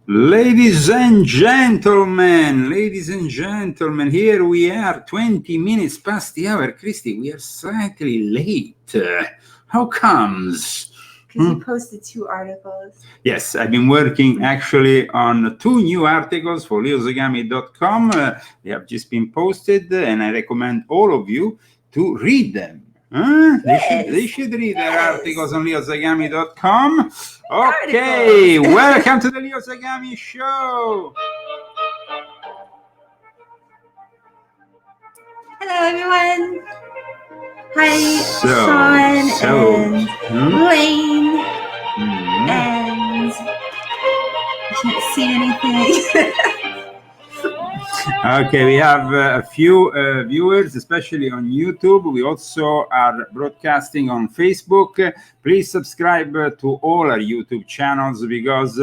Ladies and gentlemen, here we are, 20 minutes past the hour. Christy, we are slightly late. How comes? Because you posted 2 articles. Yes, I've been working actually on 2 new articles for leozagami.com. They have just been posted, and I recommend all of you to read them. They should read their articles on leozagami.com. Okay, welcome to the Leo Zagami Show. Hello, everyone. Hi, Sean and Wayne. And I can't see anything. Okay, we have a few viewers, especially on YouTube. We also are broadcasting on Facebook. Please subscribe to all our YouTube channels, because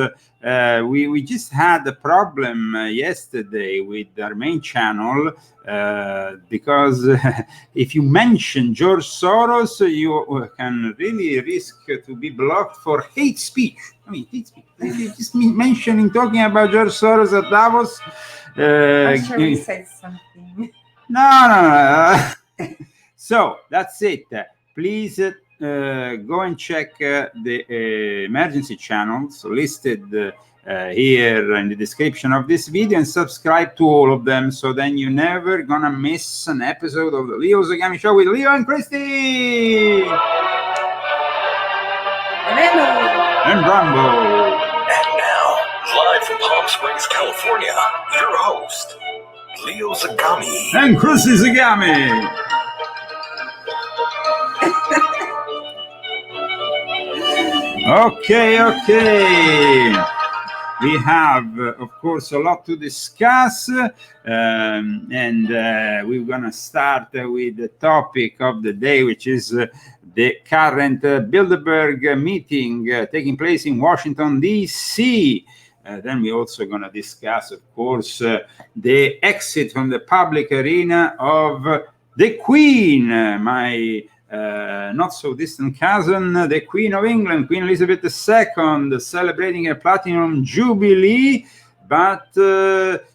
we just had a problem yesterday with our main channel, because if you mention George Soros, you can really risk to be blocked for hate speech. I mean, hate speech. Just talking about George Soros at Davos. I'm sure we said something. No. So that's it. Please go and check the emergency channels listed here in the description of this video, and subscribe to all of them, so then you're never gonna miss an episode of the Leo Zagami Show with Leo and Christy and Rambo. Live from Palm Springs, California, your host, Leo Zagami. And Christy Zagami. Okay. We have, of course, a lot to discuss, and we're going to start with the topic of the day, which is the current Bilderberg meeting taking place in Washington, D.C., then we're also going to discuss, of course, the exit from the public arena of the Queen, my not so distant cousin, the Queen of England, Queen Elizabeth II, celebrating a platinum jubilee, but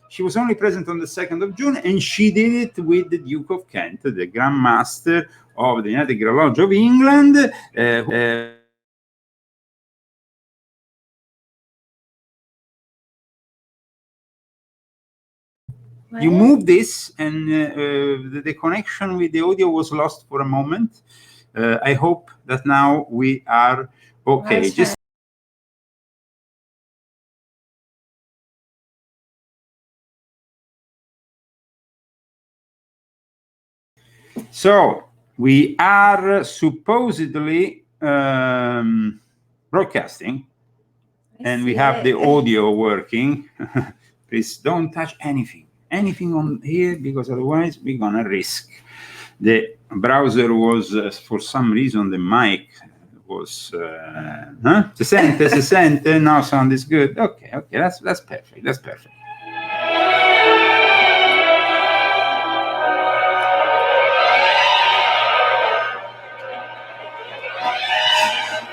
she was only present on the 2nd of June, and she did it with the Duke of Kent, the Grand Master of the United Lodge of England, You move this, and the connection with the audio was lost for a moment. I hope that now we are okay. So we are supposedly broadcasting, and we have the audio working. Please don't touch anything on here, because otherwise we're gonna risk. The browser was for some reason the mic was si sente? Now sound is good. Okay, that's perfect.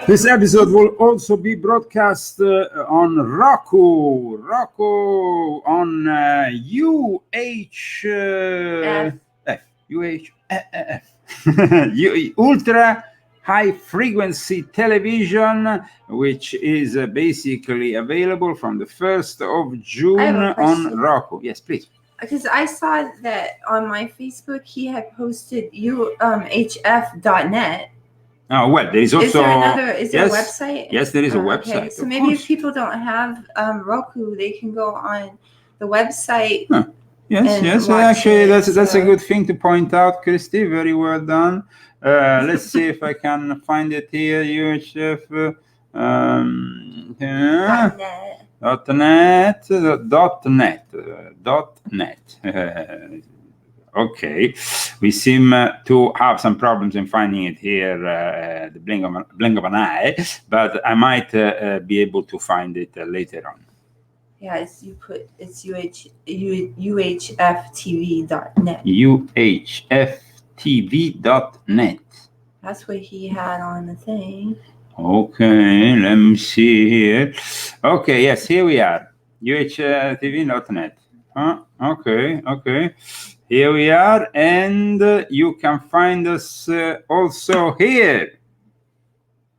This episode will also be broadcast on Roku on ultra high frequency television, which is basically available from the 1st of June on Roku. Yes, please. Because I saw that on my Facebook, he had posted UHF.net. Oh, well, there is also... Is there a website? Yes, there is a website. Okay. So maybe if people don't have Roku, they can go on the website. Huh. Yes. Actually, that's a good thing to point out, Christy. Very well done. Let's see if I can find it here. UHF... .net. Okay, we seem to have some problems in finding it here, the blink of an eye, but I might be able to find it later on. Yeah, it's UHFTV.net. UHFTV.net. That's what he had on the thing. Okay, let me see here. Okay, yes, here we are. UHTV.net. Okay. Here we are, and you can find us also here.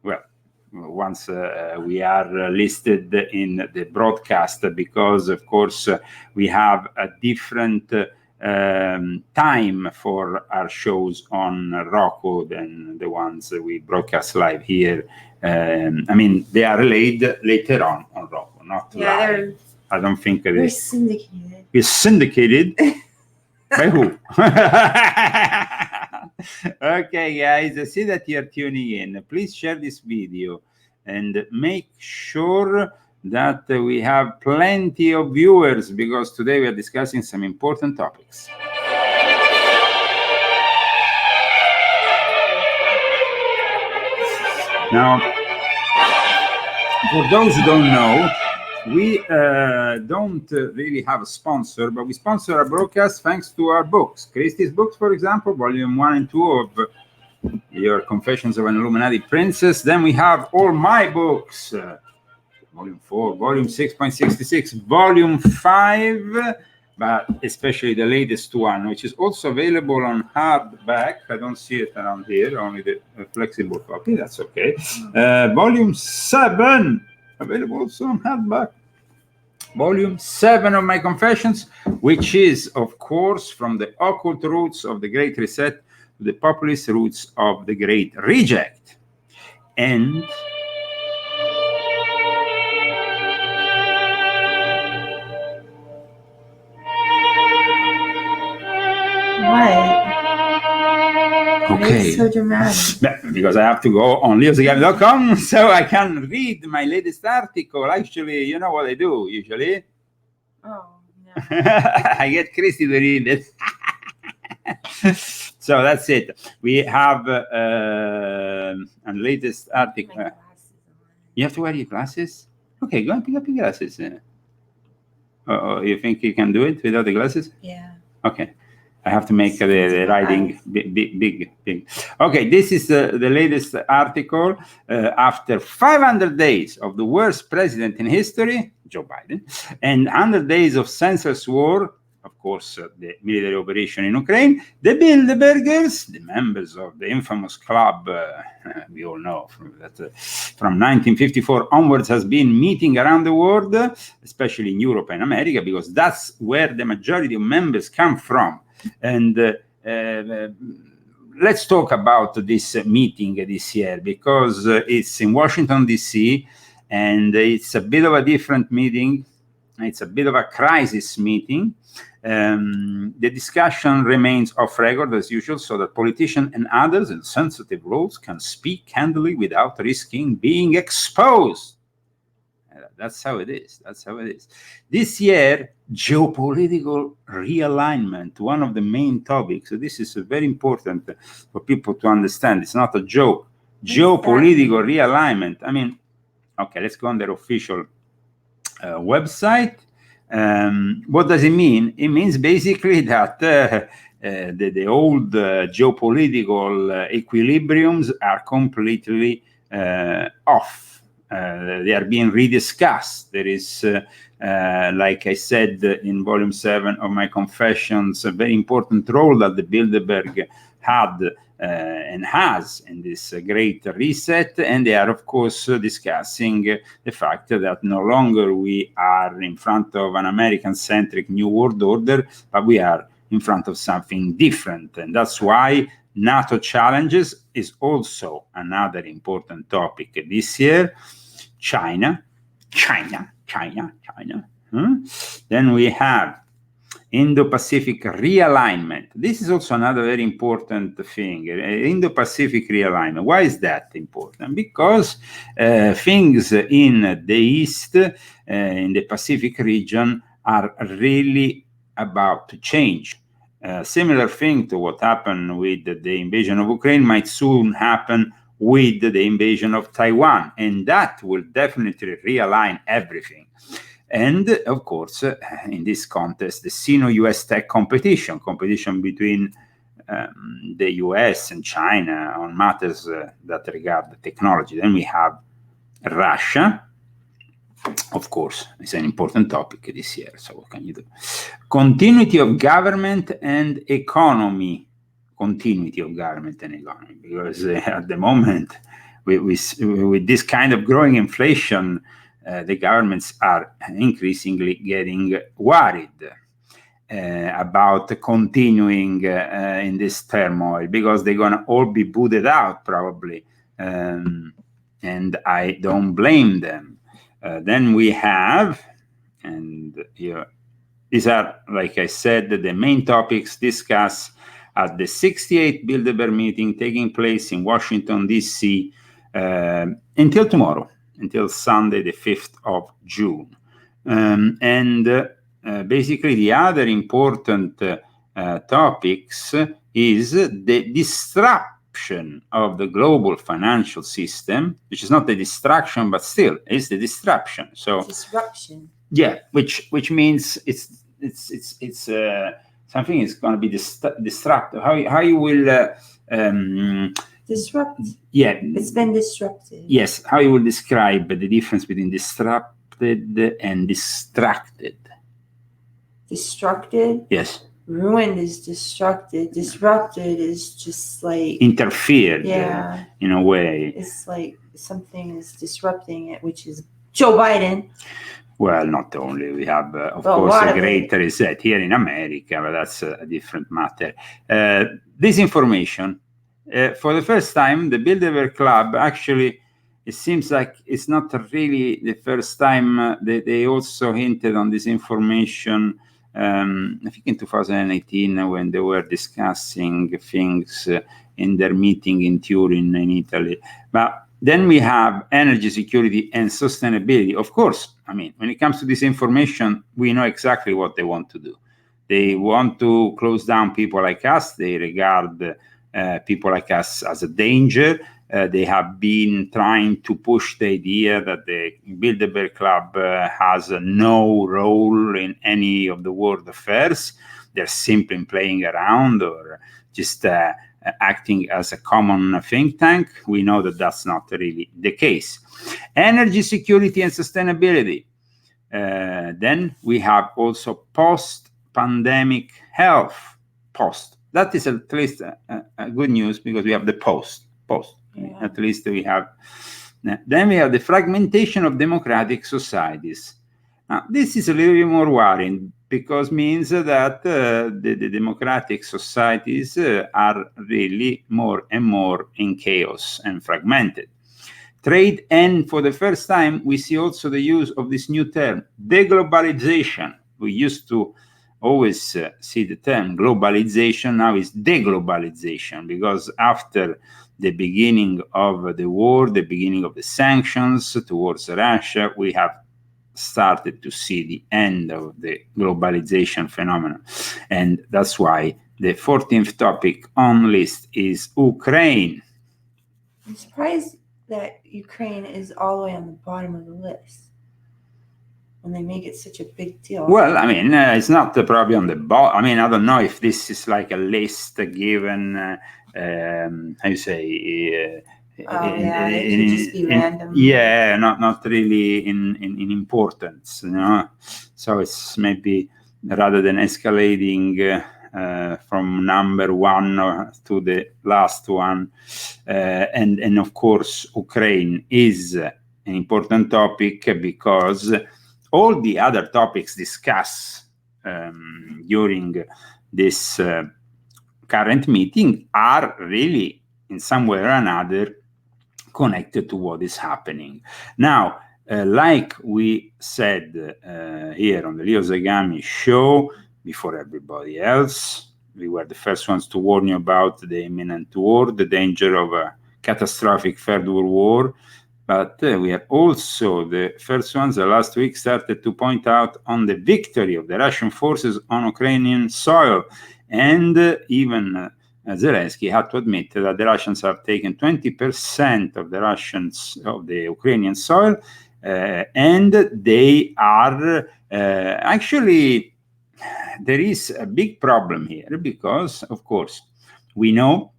Well, once we are listed in the broadcast, because of course we have a different time for our shows on Roku than the ones that we broadcast live here. I mean, they are laid later on Roku, not live. I don't think we're syndicated. We're syndicated? By who? Okay, guys, I see that you're tuning in. Please share this video and make sure that we have plenty of viewers, because today we are discussing some important topics. Now, for those who don't know, we don't really have a sponsor, but we sponsor our broadcast thanks to our books. Christie's books, for example, volume 1 and 2 of Your Confessions of an Illuminati Princess. Then we have all my books, volume 4, volume 6.66, volume 5, but especially the latest one, which is also available on hardback. I don't see it around here, only the flexible copy. That's okay. Volume 7. Available also on hardback. Volume 7 of my Confessions, which is, of course, from the Occult Roots of the Great Reset to the Populist Roots of the Great Reject. And what? Okay. It's so dramatic. Because I have to go on leozagami.com so I can read my latest article. Actually, you know what I do usually? Oh, no. I get Christy to read it. So that's it. We have a latest article. You have to wear your glasses? Okay, go and pick up your glasses. You think you can do it without the glasses? Yeah. Okay. I have to make the writing big. Okay, this is the latest article. After 500 days of the worst president in history, Joe Biden, and 100 days of senseless war, of course, the military operation in Ukraine, the Bilderbergers, the members of the infamous club, we all know from 1954 onwards, has been meeting around the world, especially in Europe and America, because that's where the majority of members come from. And let's talk about this meeting this year, because it's in Washington, D.C., and it's a bit of a different meeting. It's a bit of a crisis meeting. The discussion remains off record as usual, so that politicians and others in sensitive roles can speak candidly without risking being exposed. That's how it is. This year, geopolitical realignment, one of the main topics. So this is very important for people to understand. It's not a joke. Geopolitical realignment. I mean, okay, let's go on their official website. What does it mean? It means basically that the old geopolitical equilibriums are completely off. They are being rediscussed. There is, like I said in volume 7 of my Confessions, a very important role that the Bilderberg had and has in this great reset. And they are, of course, discussing the fact that no longer we are in front of an American-centric New World Order, but we are in front of something different. And that's why NATO challenges is also another important topic this year. China. Then we have Indo-Pacific realignment. This is also another very important thing. Indo-Pacific realignment. Why is that important? Because things in the East, in the Pacific region, are really about to change. Similar thing to what happened with the invasion of Ukraine might soon happen with the invasion of Taiwan, and that will definitely realign everything. And of course, in this contest, the Sino-US tech competition between the US and China on matters that regard the technology. Then we have Russia, Of course, it's an important topic this year, so what can you do? Continuity of government and economy. Continuity of government and economy, because at the moment, with this kind of growing inflation, the governments are increasingly getting worried about continuing in this turmoil, because they're going to all be booted out probably, and I don't blame them. Then we have, and here, these are, like I said, the main topics discussed at the 68th Bilderberg meeting taking place in Washington, D.C. Until tomorrow, until Sunday, the 5th of June. Basically, the other important topics is the disruption of the global financial system, which is not the destruction, but still is the disruption. So disruption. Yeah, which means it's something is going to be disrupted. How you will disrupt? Yeah, it's been disrupted. Yes, how you will describe the difference between disrupted and distracted? Destructed? Yes. Ruined is destructed. Disrupted is just like interfered. Yeah. In a way. It's like something is disrupting it, which is Joe Biden. Well, not only. We have, of course, a great reset here in America, but that's a different matter. Disinformation. For the first time, the Bilderberg Club, actually, it seems like it's not really the first time they also hinted on disinformation. I think in 2018, when they were discussing things in their meeting in Turin in Italy. But then we have energy security and sustainability. Of course, I mean, when it comes to disinformation, we know exactly what they want to do. They want to close down people like us. They regard people like us as a danger. They have been trying to push the idea that the Bilderberg Club has no role in any of the world affairs. They're simply playing around or just acting as a common think tank. We know that that's not really the case. Energy security and sustainability. Then we have also post-pandemic health. Post. That is at least a good news, because we have the post. Yeah. At least we have. Then we have the fragmentation of democratic societies. Now, this is a little bit more worrying, because it means that the democratic societies are really more and more in chaos and fragmented. Trade, and for the first time, we see also the use of this new term, deglobalization. We used to always see the term globalization, now is deglobalization, because after the beginning of the war, the beginning of the sanctions towards Russia, we have started to see the end of the globalization phenomenon. And that's why the 14th topic on list is Ukraine. I'm surprised that Ukraine is all the way on the bottom of the list when they make it such a big deal. Well, I mean, it's not probably on the bottom. I mean, I don't know if this is like a list given, how you say, it could just be random. Yeah, not really in importance, you know. So it's maybe rather than escalating from number one to the last one, and of course, Ukraine is an important topic, because all the other topics discussed during this current meeting are really, in some way or another, connected to what is happening. Now, like we said here on the Leo Zagami show, before everybody else, we were the first ones to warn you about the imminent war, the danger of a catastrophic third world war. But we are also the first ones that last week started to point out on the victory of the Russian forces on Ukrainian soil. And even Zelensky had to admit that the Russians have taken 20% of the Ukrainian soil, and they are actually, there is a big problem here, because, of course, we know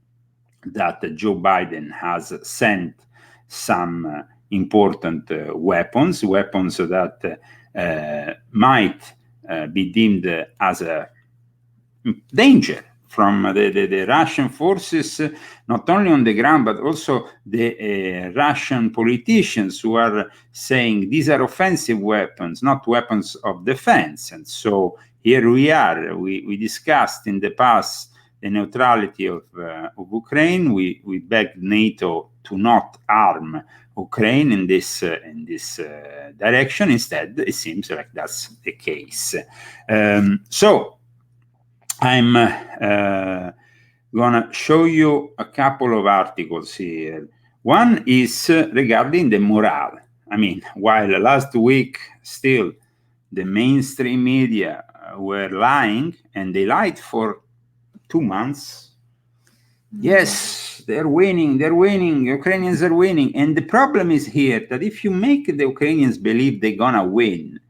that Joe Biden has sent some important weapons that might be deemed as a danger from the Russian forces, not only on the ground, but also the Russian politicians who are saying these are offensive weapons, not weapons of defense. And so here we are. We discussed in the past the neutrality of Ukraine. We begged NATO to not arm Ukraine in this direction. Instead, it seems like that's the case. So I'm gonna show you a couple of articles here. One is regarding the morale. I mean, while last week still the mainstream media were lying, and they lied for 2 months. Yes, they're winning, Ukrainians are winning. And the problem is here that if you make the Ukrainians believe they're gonna win,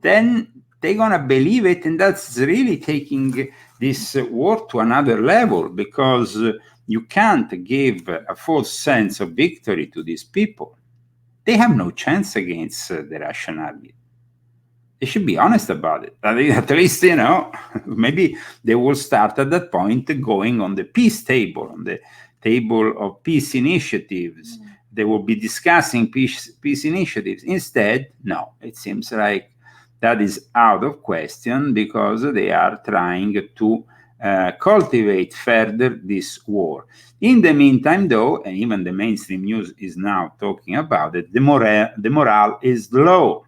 then they're gonna believe it, and that's really taking this war to another level, because you can't give a false sense of victory to these people. They have no chance against the Russian army. They should be honest about it. At least, maybe they will start at that point going on the peace table, on the table of peace initiatives. They will be discussing peace initiatives. Instead, no, it seems like that is out of question, because they are trying to cultivate further this war. In the meantime, though, and even the mainstream news is now talking about it, the morale is low,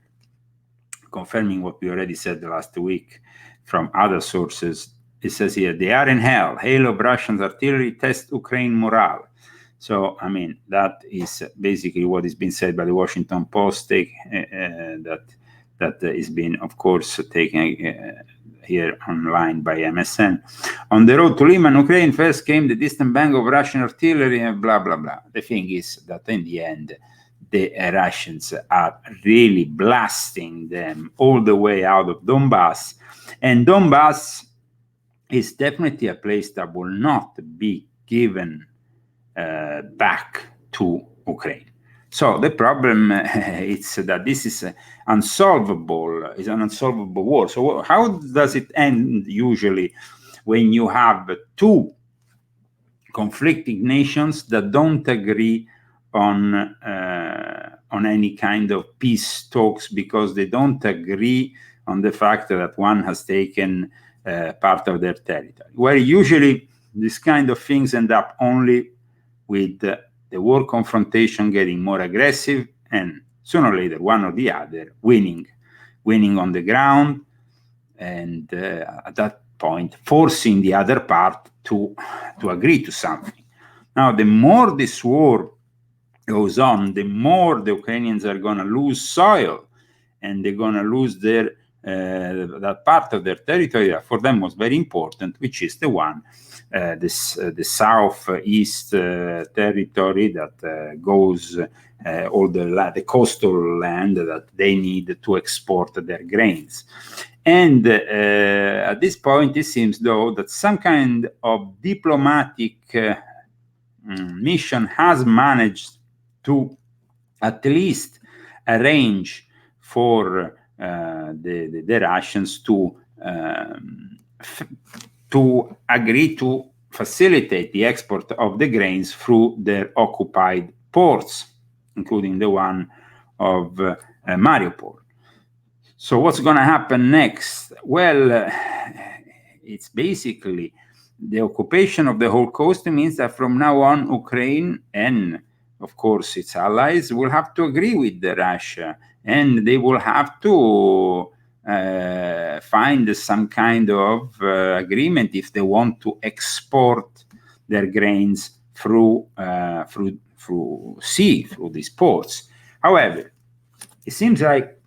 confirming what we already said last week from other sources. It says here, they are in hell. Hail of Russian artillery test Ukraine morale. So, I mean, that is basically what is being said by the Washington Post, that is being, of course, taken here online by MSN. On the road to Liman, Ukraine, first came the distant bang of Russian artillery and blah, blah, blah. The thing is that in the end, the Russians are really blasting them all the way out of Donbass. And Donbass is definitely a place that will not be given back to Ukraine. So the problem is that this is unsolvable. It's an unsolvable war. So how does it end usually when you have two conflicting nations that don't agree on any kind of peace talks, because they don't agree on the fact that one has taken part of their territory? Where usually these kind of things end up only with the war confrontation getting more aggressive, and sooner or later one or the other winning on the ground, and at that point forcing the other part to agree to something. Now, the more this war goes on, the more the Ukrainians are going to lose soil, and they're going to lose their that part of their territory that for them was very important, which is the one, the southeast territory that goes all the coastal land that they need to export their grains. And at this point, it seems, though, that some kind of diplomatic mission has managed to at least arrange for the Russians to agree to facilitate the export of the grains through their occupied ports, including the one of Mariupol. So what's going to happen next? Well, it's basically the occupation of the whole coast. Means that from now on, Ukraine and, of course, its allies will have to agree with Russia, and they will have to find some kind of agreement if they want to export their grains through sea, through these ports. However, it seems like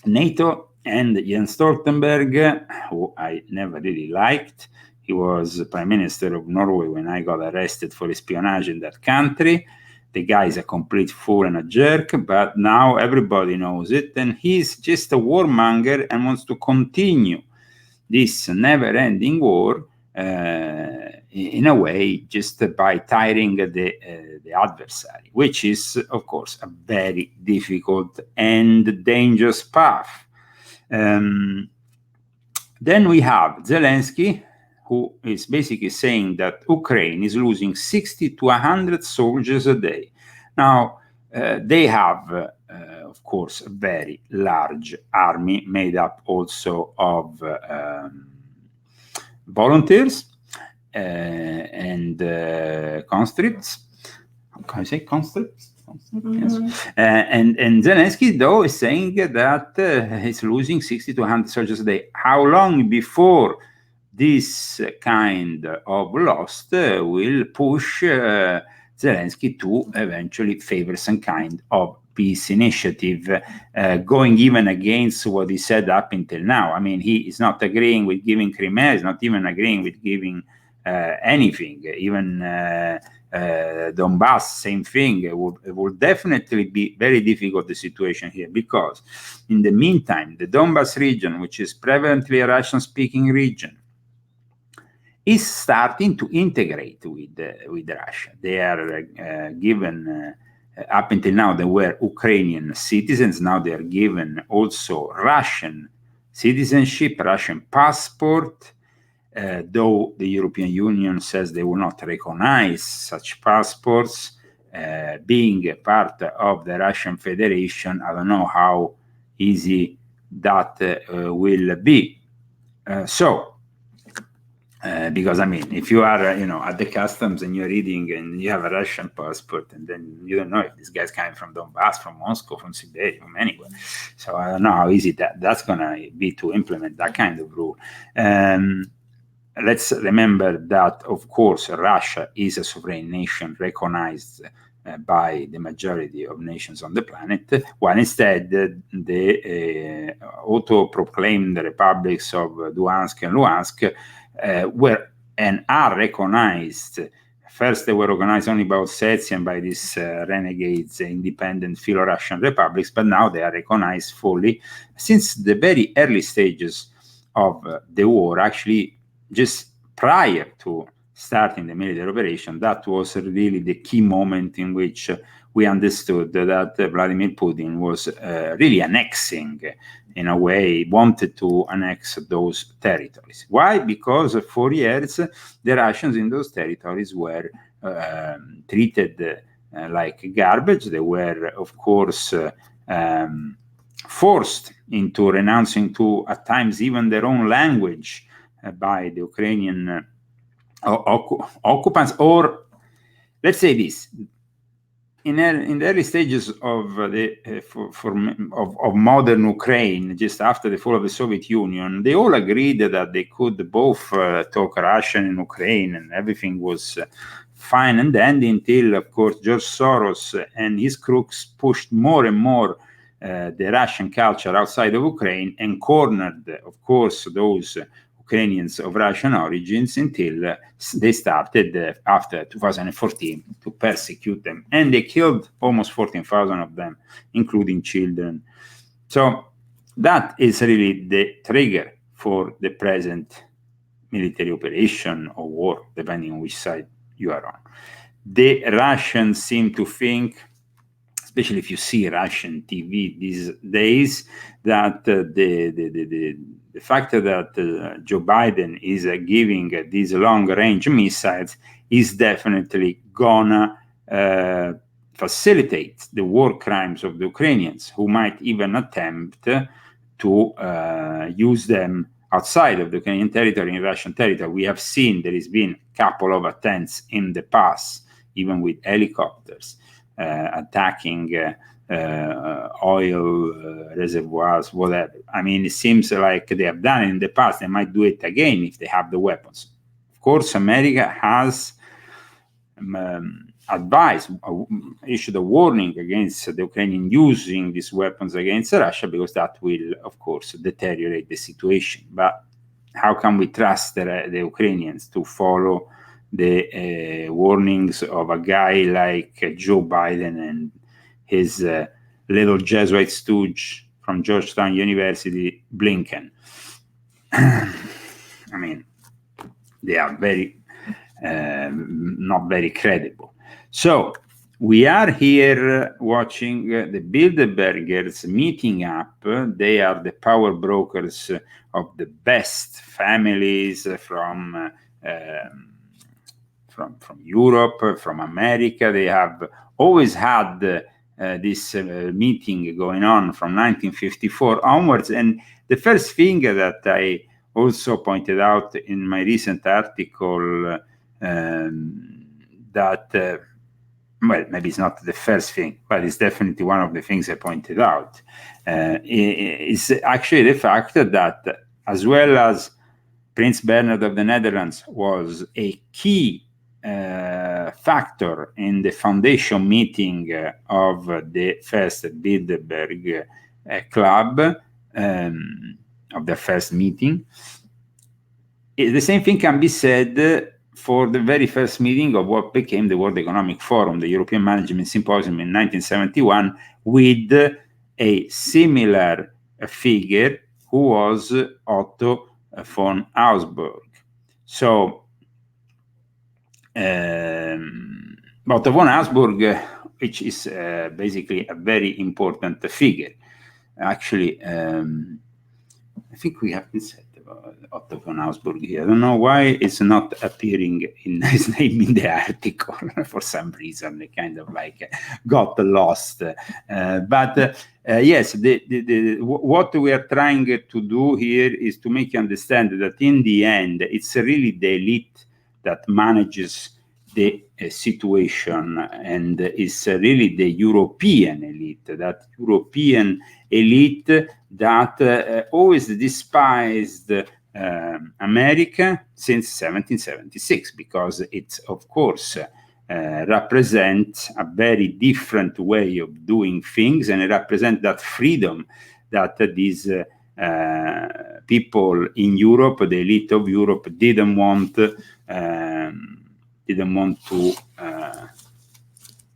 NATO and Jens Stoltenberg, who I never really liked, he was Prime Minister of Norway when I got arrested for espionage in that country. The guy is a complete fool and a jerk, but now everybody knows it, and he's just a warmonger and wants to continue this never-ending war in a way, just by tiring the adversary, which is, of course, a very difficult and dangerous path. Then we have Zelensky, who is basically saying that Ukraine is losing 60 to 100 soldiers a day. Now, they have, of course, a very large army made up also of volunteers and conscripts. Can I say conscripts? Yes. And Zelensky, though, is saying that he's losing 60 to 100 soldiers a day. How long before this kind of loss will push Zelensky to eventually favor some kind of peace initiative, going even against what he said up until now? I mean, he is not agreeing with giving Crimea, he's not even agreeing with giving anything, even Donbass, same thing. It would definitely be very difficult, the situation here, because in the meantime, the Donbass region, which is prevalently a Russian-speaking region, is starting to integrate with Russia. They are given, up until now, they were Ukrainian citizens. Now they are given also Russian citizenship, Russian passport, though the European Union says they will not recognize such passports. Being a part of the Russian Federation, I don't know how easy that will be. Because, I mean, if you are, at the customs and you're reading and you have a Russian passport, and then you don't know if this guy's coming from Donbass, from Moscow, from Siberia, from anywhere. So I don't know how easy that's going to be to implement that kind of rule. Let's remember that, of course, Russia is a sovereign nation recognized by the majority of nations on the planet, while instead the auto-proclaimed republics of Luhansk and Luhansk were and are recognized. First, they were recognized only by Ossetia and by these renegades, independent Philo-Russian republics, but now they are recognized fully since the very early stages of the war. Actually, just prior to starting the military operation, that was really the key moment in which we understood that Vladimir Putin was really annexing, in a way, wanted to annex those territories. Why? Because for years, the Russians in those territories were treated like garbage. They were, of course, forced into renouncing to, at times, even their own language by the Ukrainian occupants. Or, let's say this, in the early stages of of modern Ukraine, just after the fall of the Soviet Union, they all agreed that they could both talk Russian in Ukraine, and everything was fine and dandy until, of course, George Soros and his crooks pushed more and more the Russian culture outside of Ukraine and cornered, of course, those Ukrainians of Russian origins until they started after 2014 to persecute them. And they killed almost 14,000 of them, including children. So that is really the trigger for the present military operation or war, depending on which side you are on. The Russians seem to think, especially if you see Russian TV these days, that the fact that Joe Biden is giving these long-range missiles is definitely gonna facilitate the war crimes of the Ukrainians, who might even attempt to use them outside of the Ukrainian territory, in Russian territory. We have seen there has been a couple of attempts in the past, even with helicopters, attacking oil reservoirs, whatever. I mean, it seems like they have done it in the past. They might do it again if they have the weapons. Of course, America has advised, issued a warning against the Ukrainian using these weapons against Russia, because that will, of course, deteriorate the situation. But how can we trust the Ukrainians to follow the warnings of a guy like Joe Biden and his little Jesuit stooge from Georgetown University, Blinken? I mean, they are very not very credible. So we are here watching the Bilderbergers meeting up. They are the power brokers of the best families from Europe, from America. They have always had this meeting going on from 1954 onwards. And the first thing that I also pointed out in my recent article that, well, maybe it's not the first thing, but it's definitely one of the things I pointed out, is actually the fact that, as well as Prince Bernhard of the Netherlands was a key factor in the foundation meeting of the first Bilderberg club, of their first meeting. The same thing can be said for the very first meeting of what became the World Economic Forum, the European Management Symposium in 1971, with a similar figure who was Otto von Habsburg. So, Otto von Habsburg, which is basically a very important figure. Actually, I think we have been said about Otto von Habsburg here. I don't know why it's not appearing in his name in the article for some reason. They kind of like got lost. But yes, what we are trying to do here is to make you understand that in the end, it's really the elite that manages the situation, and it's really the European elite, that European elite that always despised America since 1776, because it's, of course, represents a very different way of doing things, and it represents that freedom that these people in Europe, the elite of Europe, didn't want to.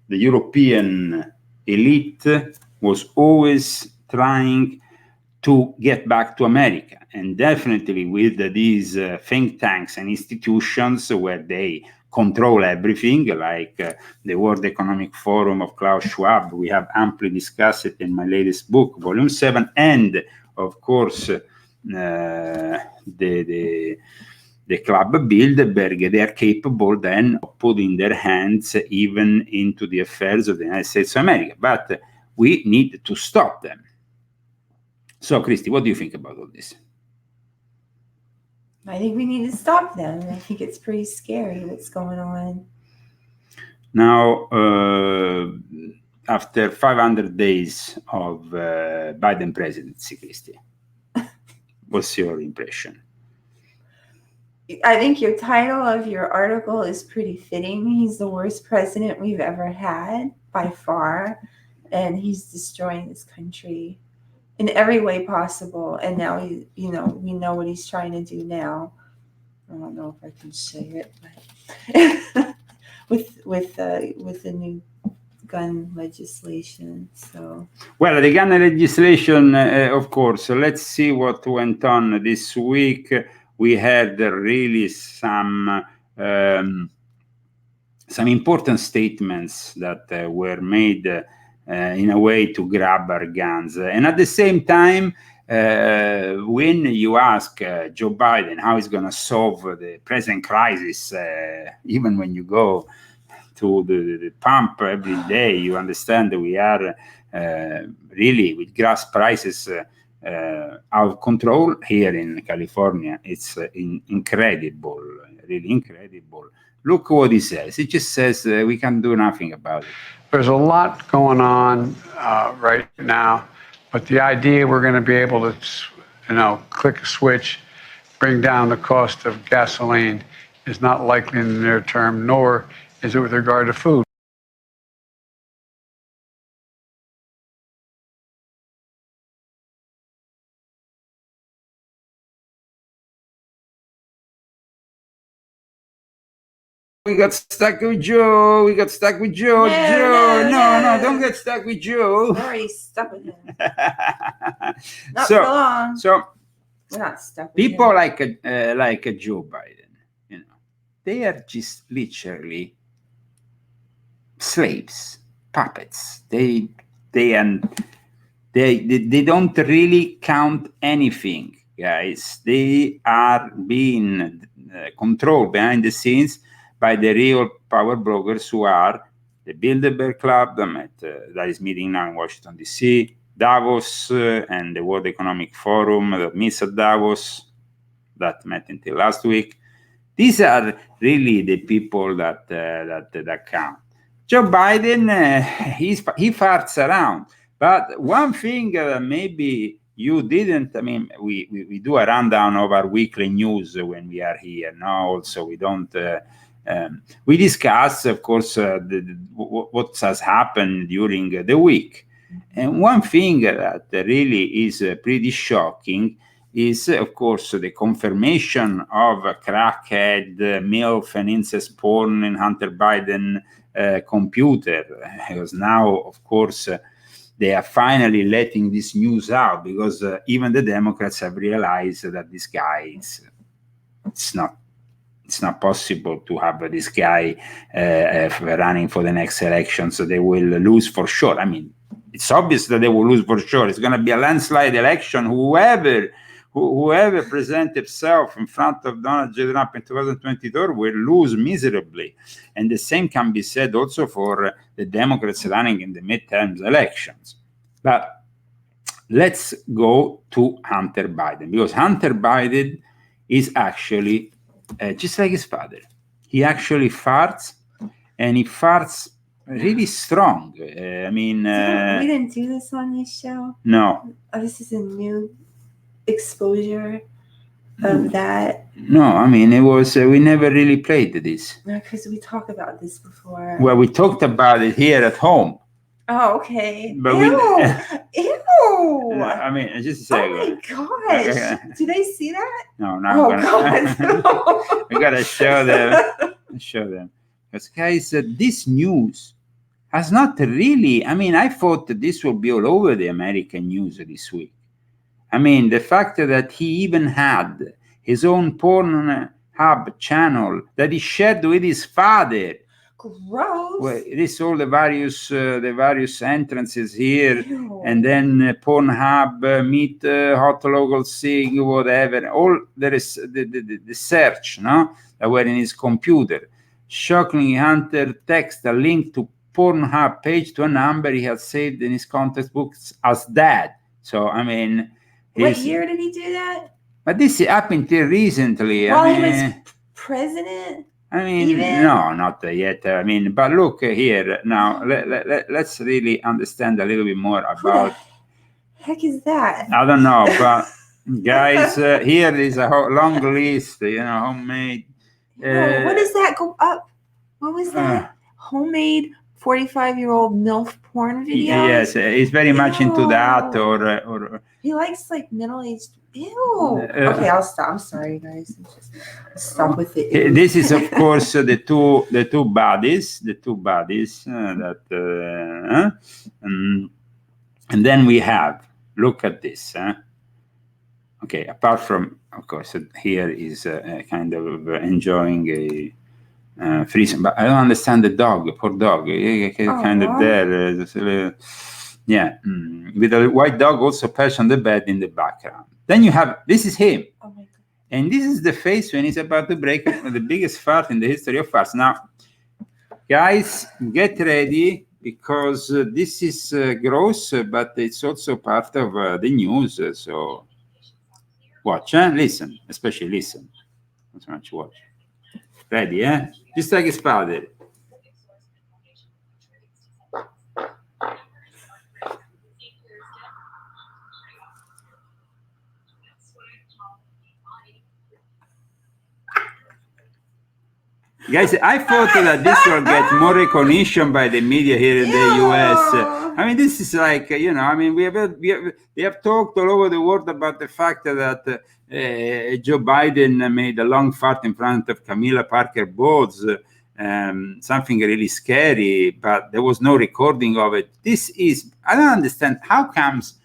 The European elite was always trying to get back to America, and definitely with these think tanks and institutions where they control everything, like the World Economic Forum of Klaus Schwab. We have amply discussed it in my latest book, Volume 7, and of course the Club Bilderberg. They are capable then of putting their hands even into the affairs of the United States of America. But we need to stop them. So, Christy, what do you think about all this? I think we need to stop them. I think it's pretty scary what's going on. Now, after 500 days of Biden presidency, Christy, what's your impression? I think your title of your article is pretty fitting. He's the worst president we've ever had by far, and he's destroying this country in every way possible. And now we know what he's trying to do now. I don't know if I can say it, but with the new gun legislation. So, well, the gun legislation, of course. Let's see what went on this week. We had really some important statements that were made in a way to grab our guns. And at the same time, when you ask Joe Biden how he's going to solve the present crisis, even when you go to the pump every day, you understand that we are really with gas prices out of control here in California. It's incredible, really incredible. Look what he says. He just says we can do nothing about it. There's a lot going on right now, but the idea we're going to be able to, click a switch, bring down the cost of gasoline is not likely in the near term, nor is it with regard to food. We got stuck with Joe. No, don't get stuck with Joe. We're already stuck with him. Not so long. So we're not stuck with people him. like Joe Biden, they are just literally slaves, puppets. They don't really count anything, guys. They are being controlled behind the scenes by the real power brokers, who are the Bilderberg Club that is meeting now in Washington, D.C., Davos, and the World Economic Forum that meets at Davos, that met until last week. These are really the people that count. Joe Biden, he farts around. But one thing maybe you didn't, I mean, we do a rundown of our weekly news when we are here. No, also we don't, we discuss, of course, what has happened during the week. And one thing that really is pretty shocking is, of course, the confirmation of crackhead, MILF, and incest porn in Hunter Biden computer. Because now, of course, they are finally letting this news out, because even the Democrats have realized that this guy it's not possible to have this guy running for the next election, so they will lose for sure. I mean, it's obvious that they will lose for sure. It's going to be a landslide election. Whoever presents himself in front of Donald J. Trump in 2022 will lose miserably. And the same can be said also for the Democrats running in the midterm elections. But let's go to Hunter Biden, because Hunter Biden is actually just like his father. He actually farts, and he farts really strong. I mean... we didn't do this on this show? No. Oh, this is a new exposure of that. No, I mean, it was, we never really played this. No, because we talked about this before. Well, we talked about it here at home. Oh, okay. But Ew! I mean, just a second. Oh my gosh! Do they see that? No, now God! we gotta show them. Because guys, this news has not really. I mean, I thought that this would be all over the American news this week. I mean, the fact that he even had his own Pornhub channel that he shared with his father. Gross. Well, it is all the various entrances here. Ew. And then Pornhub, Meet, Hot Local Sig, whatever. All there is the search, no, that were in his computer. Shockingly, Hunter text a link to Pornhub page to a number he had saved in his contact books as dad. So I mean, what year did he do that? But this happened till recently. While I mean, he was president. I mean, even? no, not yet. I mean, but look here now. Let's really understand a little bit more about. What the heck is that? I don't know, but guys, here is a long list. Homemade. What does that go up? What was that? Homemade 45-year-old MILF porn video? Yes, he's very much into that, or he likes like middle-aged. Ew. Okay, I'll stop. I'm sorry, guys. Just stop with it. This is, of course, the two bodies that, and then we have. Look at this. Okay, apart from, of course, here is kind of enjoying a threesome, but I don't understand the dog. Poor dog, kind of there. Yeah, with a white dog also perched on the bed in the background. Then you have, this is him. Oh my God. And this is the face when he's about to break the biggest fart in the history of farts. Now, guys, get ready, because this is gross, but it's also part of the news. So watch, listen, especially listen. Not so much watch. Ready, Just like his father. Guys, I thought that this will get more recognition by the media here in the US. I mean, this is like, I mean, they have talked all over the world about the fact that Joe Biden made a long fart in front of Camilla Parker Bowles, something really scary, but there was no recording of it. This is, I don't understand how comes,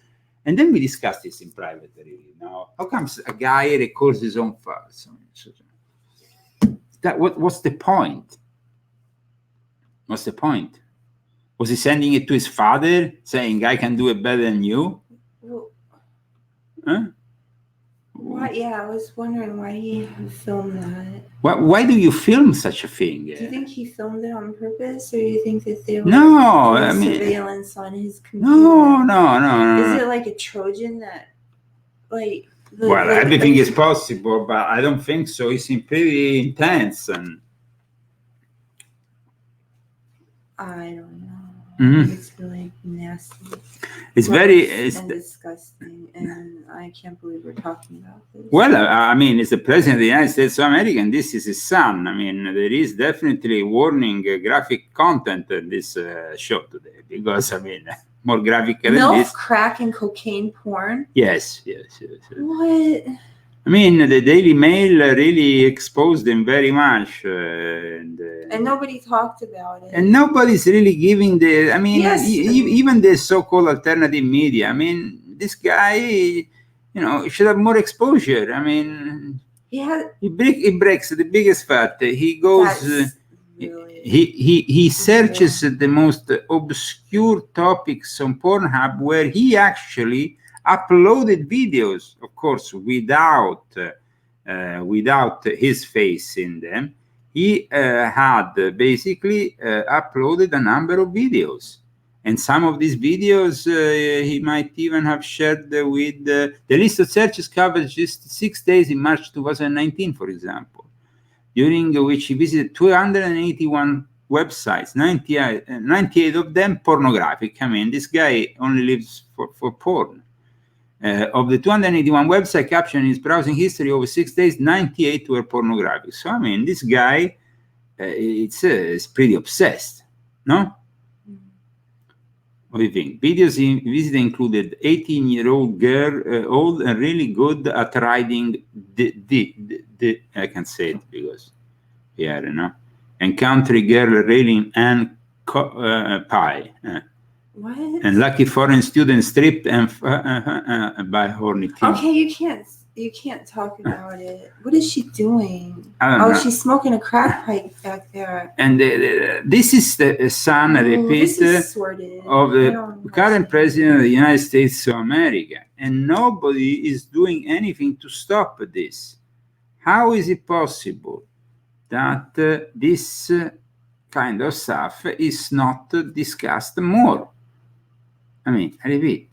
and then we discussed this in private, really, how comes a guy records his own farts? what's the point? What's the point? Was he sending it to his father, saying, I can do it better than you? Well, Huh? why? Yeah, I was wondering why he filmed that. Why do you film such a thing? Do you think he filmed it on purpose, or do you think that they were No, doing I mean, surveillance on his computer? No. Is it like a Trojan that, like? Well, everything is possible, but I don't think so. It seems pretty intense, and I don't know. Mhm. It's really nasty. it's And disgusting, and I can't believe we're talking about this. well, I mean, it's the president of the United States of America, and this is his son. I mean, there is definitely warning graphic content in this show today, because, I mean, more graphic than Milk, this. crack, and cocaine porn? Yes. What? I mean, the Daily Mail really exposed him very much. And nobody talked about it. And nobody's really giving the, I mean, Yes. even the so-called alternative media. I mean, this guy, you know, should have more exposure. I mean, he breaks the biggest fat. He goes, really he searches the most obscure topics on Pornhub, where he actually uploaded videos, of course, without his face in them. He had basically uploaded a number of videos, and some of these videos he might even have shared with the list of searches covered just 6 days in March 2019, for example, during which he visited 281 websites, 98 of them pornographic. I mean, this guy only lives for porn. Of the 281 website captioned in his browsing history over 6 days, 98 were pornographic. So, I mean, this guy, it's pretty obsessed, no? What do you think? Videos he visited included 18-year-old girl, old and really good at riding I can say it because, yeah, you know, and country girl railing and pie. What? And lucky foreign student stripped and by horny teen. Okay, you can't talk about it. What is she doing? I don't know. She's smoking a crack pipe back there. And this is the son, I repeat, This is sordid. of the current president of the United States of America. And nobody is doing anything to stop this. How is it possible that this kind of stuff is not discussed more? I mean, I repeat,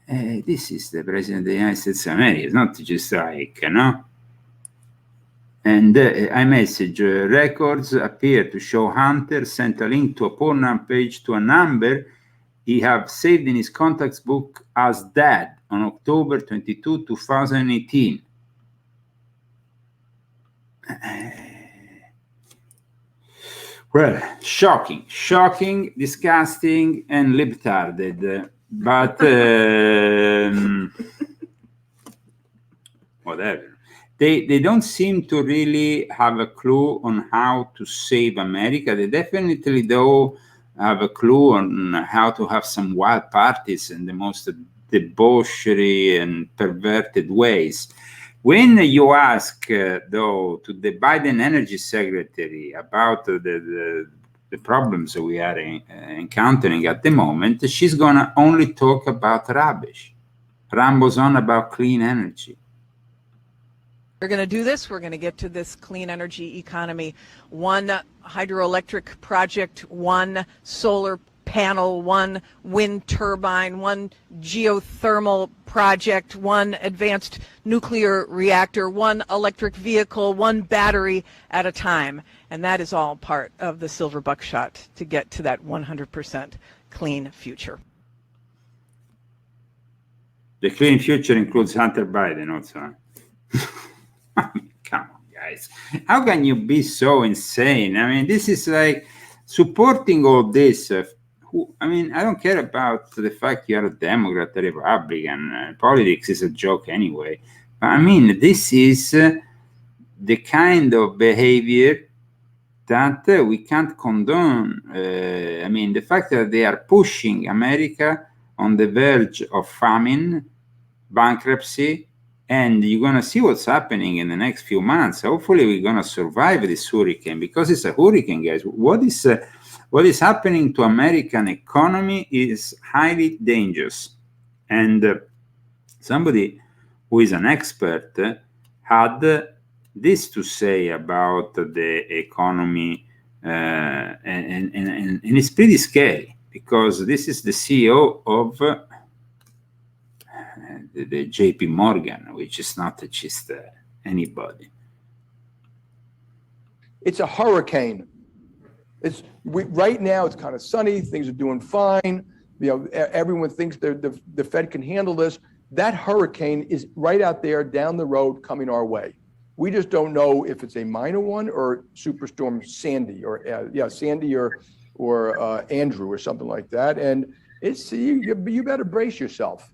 this is the president of the United States of America. It's not just like, you know. And iMessage records appear to show Hunter sent a link to a Pornhub page to a number he have saved in his contacts book as dad on October 22, 2018. Well, shocking, disgusting, and libtarded. But whatever. They don't seem to really have a clue on how to save America. They definitely, though, have a clue on how to have some wild parties in the most debauchery and perverted ways. When you ask, though, to the Biden Energy Secretary about the problems we are encountering at the moment, she's going to only talk about rubbish. Rambles on about clean energy. We're going to do this. We're going to get to this clean energy economy. One hydroelectric project, one solar panel, one wind turbine, one geothermal project, one advanced nuclear reactor, one electric vehicle, one battery at a time. And that is all part of the silver buckshot to get to that 100% clean future. The clean future includes Hunter Biden also. Come on, guys. How can you be so insane? I mean, this is like supporting all this. I mean, I don't care about the fact you're a Democrat, a Republican. Politics is a joke anyway. But I mean, this is the kind of behavior that we can't condone. I mean, the fact that they are pushing America on the verge of famine, bankruptcy, and you're going to see what's happening in the next few months. Hopefully we're going to survive this hurricane, because it's a hurricane, guys. What is happening to American economy is highly dangerous. And somebody who is an expert had this to say about the economy, and it's pretty scary, because this is the CEO of the JP Morgan, which is not just anybody. It's a hurricane. Right now it's kind of sunny. Things are doing fine. Everyone thinks the Fed can handle this. That hurricane is right out there down the road coming our way. We just don't know if it's a minor one or Superstorm Sandy or Sandy or Andrew or something like that. And it's you better brace yourself.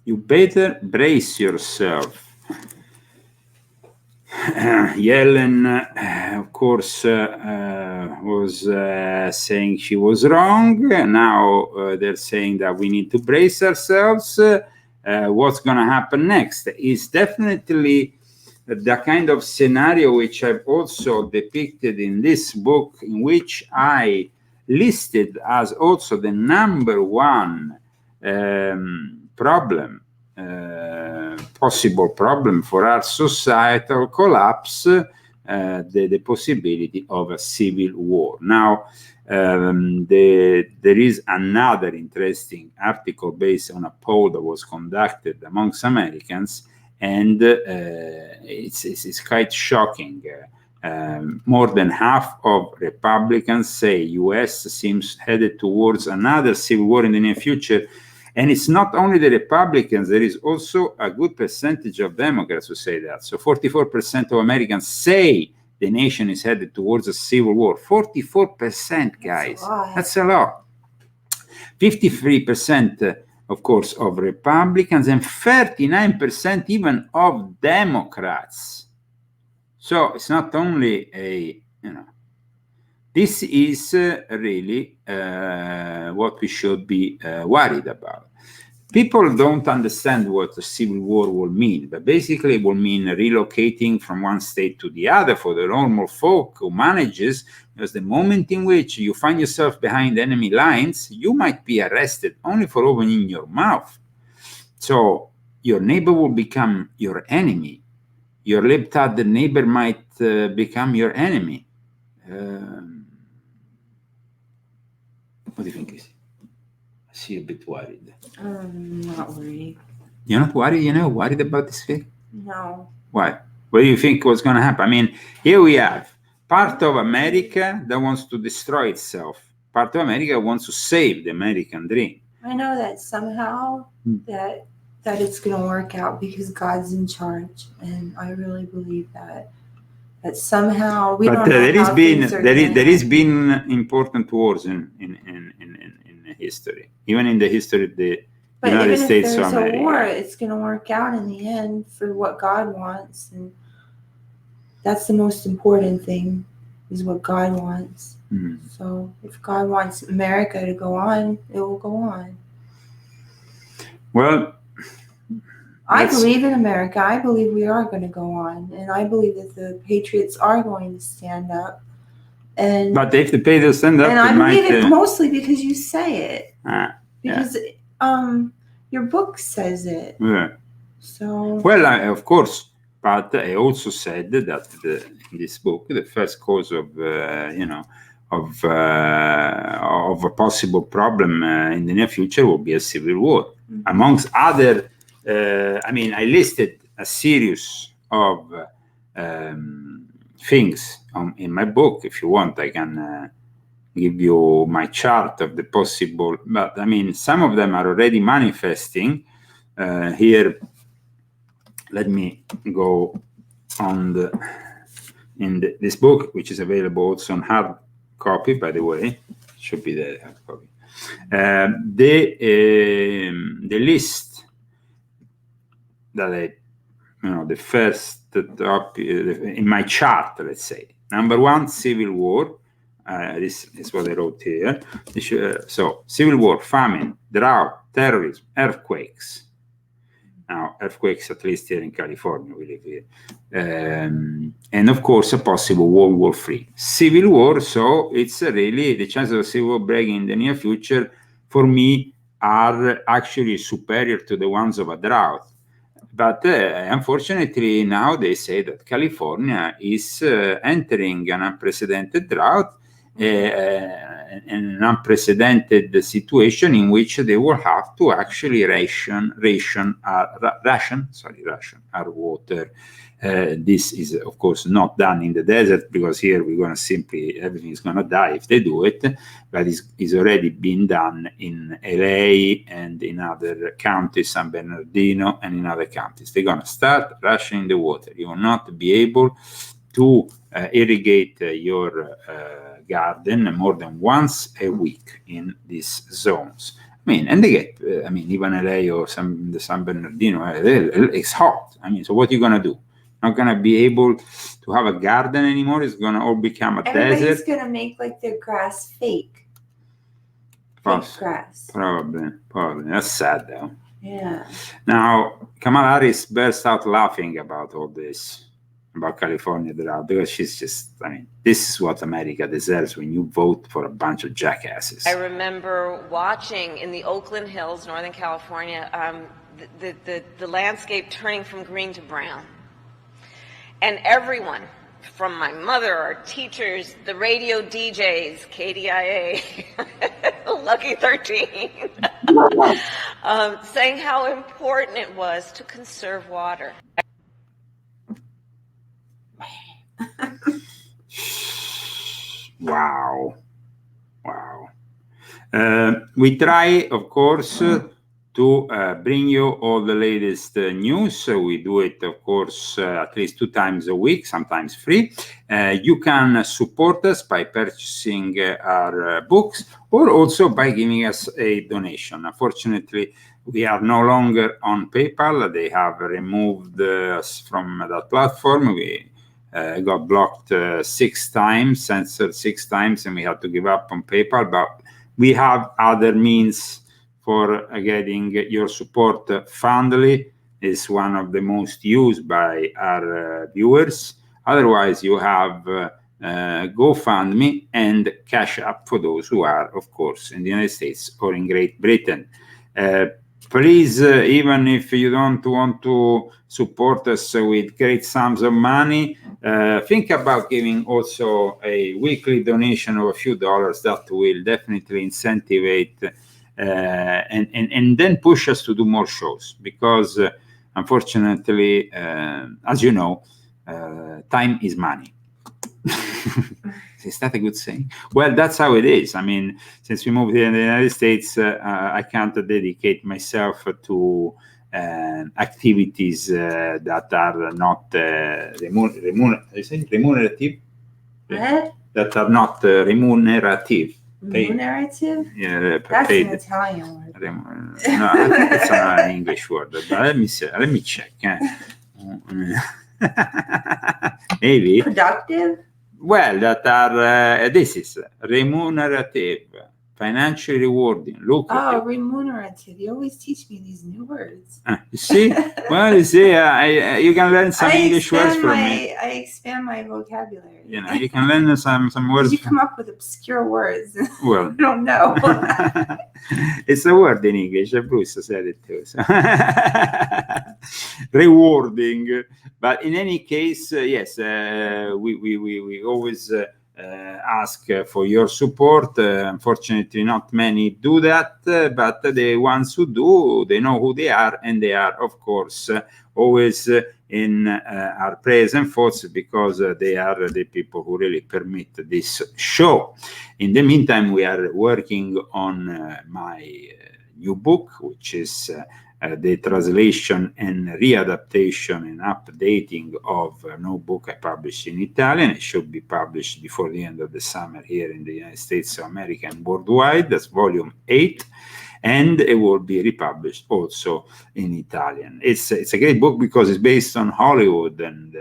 You better brace yourself. Yellen, of course, was saying she was wrong. Now they're saying that we need to brace ourselves. What's going to happen next is definitely the kind of scenario which I've also depicted in this book, in which I listed as also the number one problem, possible problem for our societal collapse, the possibility of a civil war. Now, there is another interesting article based on a poll that was conducted amongst Americans, and it's quite shocking. More than half of Republicans say U.S. seems headed towards another civil war in the near future. And it's not only the Republicans, there is also a good percentage of Democrats who say that. So 44% of Americans say the nation is headed towards a civil war. 44%, guys. That's a lot. 53%, of course, of Republicans, and 39% even of Democrats. So it's not only this is really what we should be worried about. People don't understand what a civil war will mean, but basically it will mean relocating from one state to the other for the normal folk who manages, because the moment in which you find yourself behind enemy lines, you might be arrested only for opening your mouth. So your neighbor will become your enemy. Your libtard neighbor might become your enemy. What do you think? I see you a bit worried. Not worried. You're not worried? You're not worried about this thing? No. Why? What do you think was going to happen? I mean, here we have part of America that wants to destroy itself. Part of America wants to save the American dream. I know that somehow that it's going to work out because God's in charge, and I really believe that. That somehow we don't know there has how been important wars in history, even in the history of the United States of America. But even if there's a war, it's going to work out in the end for what God wants, and that's the most important thing, is what God wants. Mm-hmm. So if God wants America to go on, it will go on. Well, I believe in America. I believe we are going to go on, and I believe that the patriots are going to stand up. But if the patriots stand up, and I believe it mostly because you say it. Because your book says it. Yeah. So well, of course, but I also said that in this book, the first cause of a possible problem in the near future will be a civil war, amongst other. I listed a series of things in my book. If you want, I can give you my chart of the possible. But some of them are already manifesting. Here, let me go on this book, which is available also on hard copy, by the way. Should be the hard copy. The list that the first top in my chart, let's say, number one, civil war. This is what I wrote here. So, civil war, famine, drought, terrorism, earthquakes. Now, earthquakes, at least here in California, we live here. And of course, a possible World War III. Civil war, so it's really the chances of civil war breaking in the near future, for me, are actually superior to the ones of a drought. But unfortunately, now they say that California is entering an unprecedented drought, an unprecedented situation in which they will have to actually ration our water. This is, of course, not done in the desert, because here we're going to simply, everything is going to die if they do it, but it's already been done in LA and in other counties, San Bernardino, and in other counties. They're going to start rationing the water. You will not be able to irrigate your garden more than once a week in these zones. I mean, and they get, even LA or the San Bernardino, it's hot. So what are you going to do? Not going to be able to have a garden anymore. It's going to all become a desert. Everybody's going to make like their grass fake. Fake grass. Probably. That's sad, though. Yeah. Now, Kamala Harris burst out laughing about all this, about California drought, because she's just, this is what America deserves when you vote for a bunch of jackasses. I remember watching in the Oakland Hills, Northern California, the landscape turning from green to brown. And everyone, from my mother, our teachers, the radio DJs, KDIA, Lucky 13, saying how important it was to conserve water. Wow. We try, of course, to bring you all the latest news. We do it, of course, at least 2 times a week, sometimes free. You can support us by purchasing our books, or also by giving us a donation. Unfortunately, we are no longer on PayPal. They have removed us from that platform. We got blocked 6 times, censored 6 times, and we had to give up on PayPal. But we have other means for getting your support. Fundly is one of the most used by our viewers. Otherwise, you have GoFundMe and Cash App for those who are, of course, in the United States or in Great Britain. Please, even if you don't want to support us with great sums of money, think about giving also a weekly donation of a few dollars. That will definitely incentivize and then push us to do more shows, because unfortunately, as you know, time is money. Is that a good saying? Well, that's how it is. Since we moved here in the United States, I can't dedicate myself to activities that are not remunerative. What? That are not remunerative. Remunerative? Yeah, That's paid. an Italian word. No, I think it's an English word, but let me check. Maybe. Productive? Well, that are, this is remunerative, financially rewarding, lucrative. Oh, remunerative. You always teach me these new words. You see? Well, you see, you can learn some English words from me. I expand my vocabulary. You can learn some words. You come up with obscure words. Well, I don't know. It's a word in English. Bruce said it too. So. Rewarding. But in any case, yes, we always ask for your support. Unfortunately, not many do that, but the ones who do, they know who they are, and they are, of course, always in our prayers and thoughts, because they are the people who really permit this show. In the meantime, we are working on my new book, which is the translation and readaptation and updating of no book I published in Italian. It should be published before the end of the summer here in the United States of America and worldwide. That's volume 8. And it will be republished also in Italian. It's a great book because it's based on Hollywood and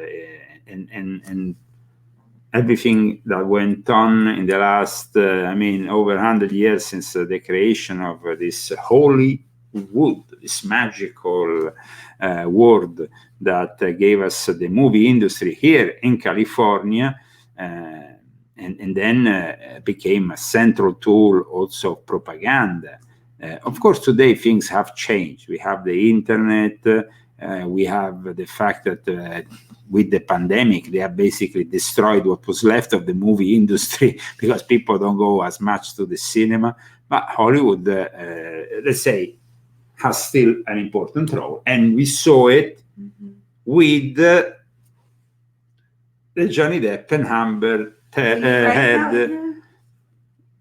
everything that went on in the last, over 100 years since the creation of this holy wood, this magical word that gave us the movie industry here in California, and then became a central tool also of propaganda. Of course, today things have changed. We have the internet, we have the fact that with the pandemic, they have basically destroyed what was left of the movie industry because people don't go as much to the cinema. But Hollywood, let's say, has still an important role. And we saw it with the Johnny Depp and Amber Heard.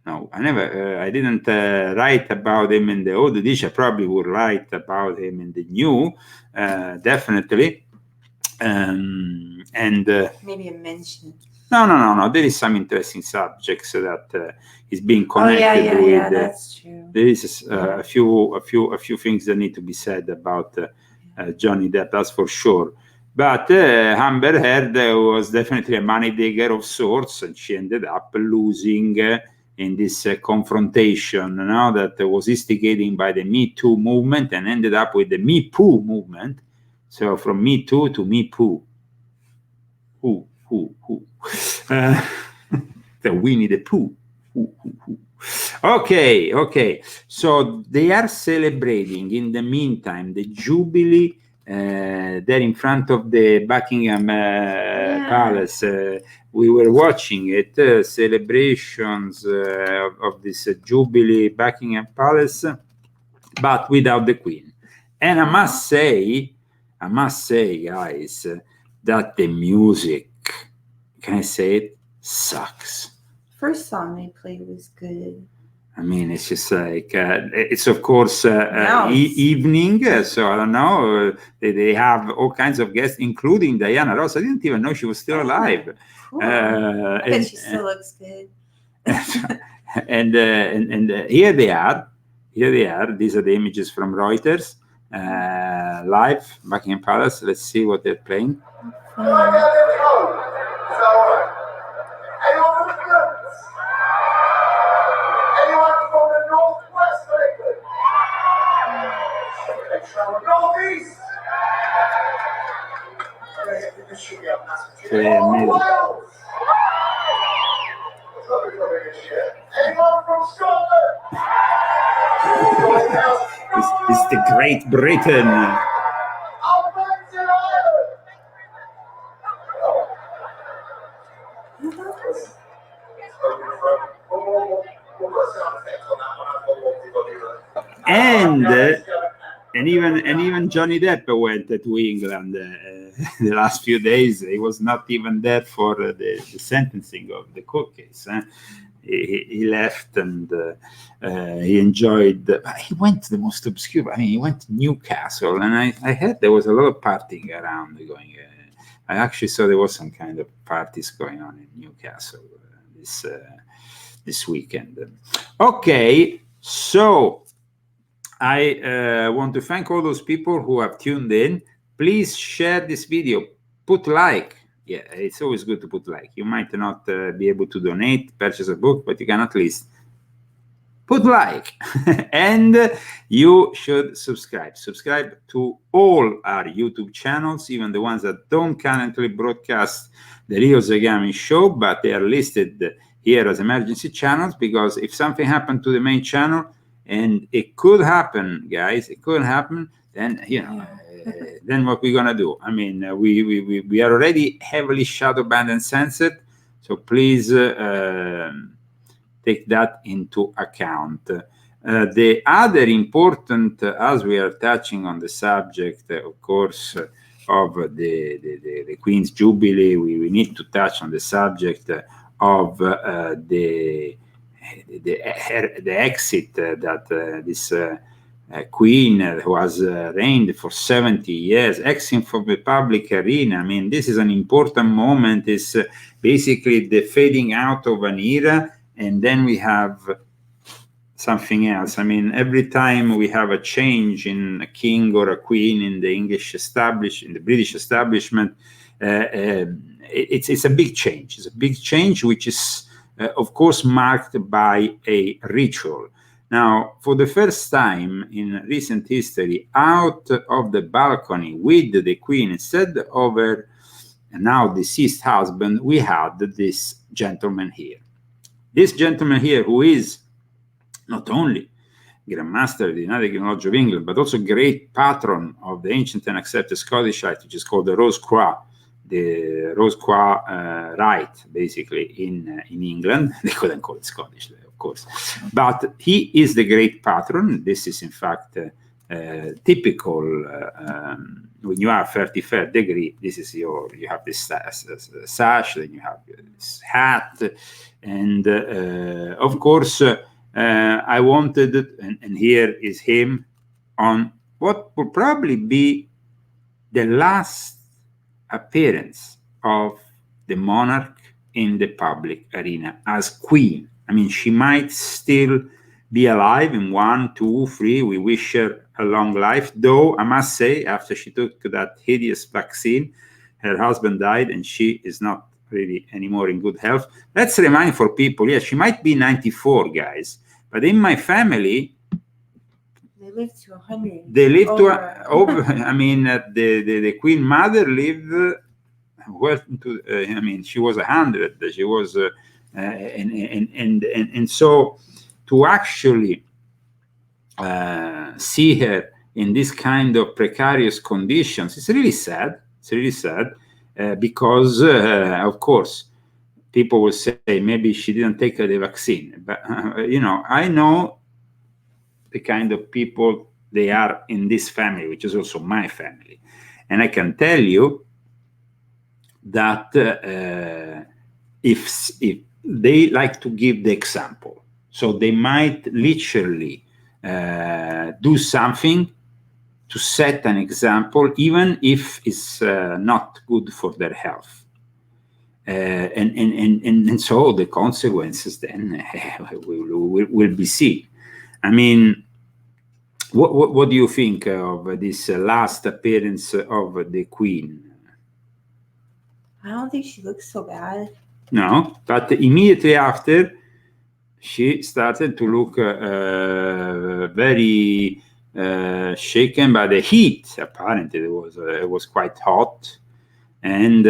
No, I didn't write about him in the old edition. I probably would write about him in the new, definitely. And maybe a mention. No. There is some interesting subjects that is being connected with. Yeah, that's true. There is a few things that need to be said about Johnny Depp, that's for sure. But Amber Heard was definitely a money digger of sorts, and she ended up losing in this confrontation that was instigated by the Me Too movement and ended up with the Me Poo movement. So from Me Too to Me Poo. Who? The Winnie the Pooh. Okay. So they are celebrating in the meantime the Jubilee there in front of the Buckingham Palace. We were watching it, celebrations of this Jubilee Buckingham Palace, but without the Queen. And I must say, guys, that the music, can I say it, sucks. First song they played was good. I mean, it's just like, it's of course evening, so I don't know, they have all kinds of guests, including Diana Ross. I didn't even know she was still alive. Cool. I bet she still looks good. and here they are. These are the images from Reuters, live, Buckingham Palace. Let's see what they're playing. Northeast. Anyone from Scotland? It's the Great Britain. And even Johnny Depp went to England the last few days. He was not even there for the sentencing of the court case. He left and he enjoyed. He went to the most obscure. I mean, he went to Newcastle, and I heard there was a lot of partying around going. I actually saw there was some kind of parties going on in Newcastle this weekend. Okay, so I want to thank all those people who have tuned in. Please share this video. Put like. Yeah, it's always good to put like. You might not be able to donate, purchase a book, but you can at least put like. And you should subscribe. Subscribe to all our YouTube channels, even the ones that don't currently broadcast the Leo Zagami show, but they are listed here as emergency channels, because if something happened to the main channel, and it could happen, guys, it could happen, then, you know, then what we're gonna do? I mean, we are already heavily shadow banned and censored, so please take that into account. The other important, as we are touching on the subject, of course, of the Queen's Jubilee, we need to touch on the subject of the exit that this Queen, who has reigned for 70 years, exiting from the public arena. I mean, this is an important moment. It's basically the fading out of an era, and then we have something else. I mean, every time we have a change in a king or a queen in the in the British establishment, it's a big change. It's a big change, which is, of course, marked by a ritual. Now, for the first time in recent history, out of the balcony with the Queen instead of her now deceased husband, we had this gentleman here. This gentleman here, who is not only Grand Master of the United Lodge of England, but also great patron of the ancient and accepted Scottish rite, which is called the Rose Croix, rite, basically, in England. They couldn't call it Scottish, of course. But he is the great patron. This is, in fact, typical. When you have 33rd degree, this is you have this sash, then you have this hat, and of course, I wanted it, and here is him on what will probably be the last appearance of the monarch in the public arena as queen. I mean, she might still be alive in 1, 2, 3. We wish her a long life, though I must say, after she took that hideous vaccine, her husband died and she is not really anymore in good health. Let's remind for people, yes, she might be 94, guys, but in my family, they lived to 100. They lived over. I mean, the Queen Mother lived well to. I mean, she was 100. She was, and so to actually see her in this kind of precarious conditions, it's really sad. It's really sad because, of course, people will say maybe she didn't take the vaccine, but you know, I know the kind of people they are in this family, which is also my family. And I can tell you that if they like to give the example, so they might literally do something to set an example, even if it's not good for their health. And so the consequences then will be seen. I mean, what do you think of this last appearance of the Queen? I don't think she looks so bad. No, but immediately after, she started to look very shaken by the heat. Apparently, it was quite hot, and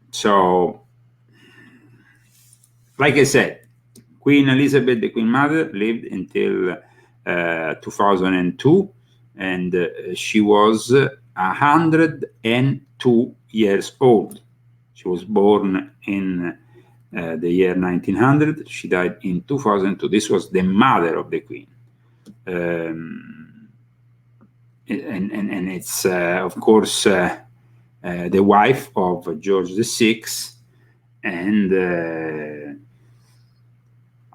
so, like I said, Queen Elizabeth, the Queen Mother, lived until 2002, and she was 102 years old. She was born in the year 1900. She died in 2002. This was the mother of the Queen. And it's, of course, the wife of George VI. And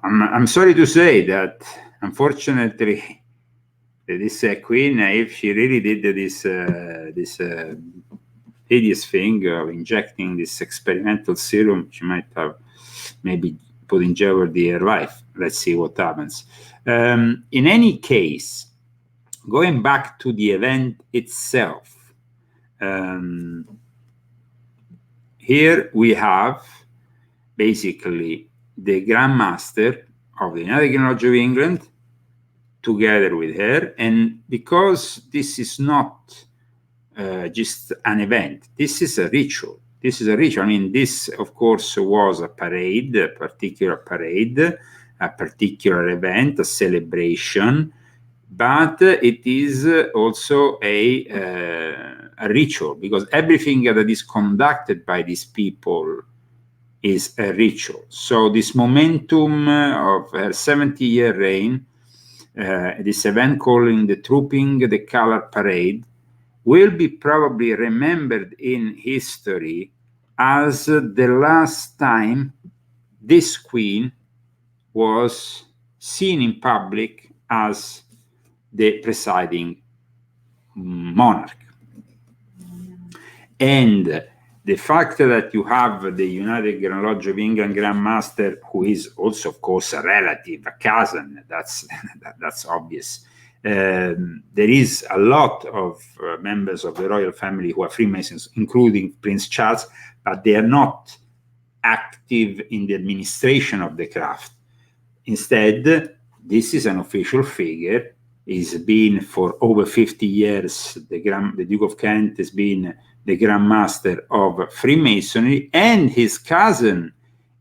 I'm sorry to say that, unfortunately, this Queen, if she really did this hideous thing of injecting this experimental serum, she might have maybe put in jeopardy her life. Let's see what happens. In any case, going back to the event itself, here we have basically the Grand Master of the United Lodge of England together with her, and because this is not just an event, this is a ritual. This is a ritual. I mean, this, of course, was a parade, a particular event, a celebration, but it is also a ritual, because everything that is conducted by these people is a ritual. So this momentum of her 70-year reign, this event called the Trooping the Color Parade, will be probably remembered in history as the last time this queen was seen in public as the presiding monarch. And the fact that you have the United Lodge of England Grand Master, who is also, of course, a relative, a cousin, that's obvious. There is a lot of members of the royal family who are Freemasons, including Prince Charles, but they are not active in the administration of the craft. instead, this is an official figure. He's been for over 50 years, the Duke of Kent has been the Grand Master of Freemasonry, and his cousin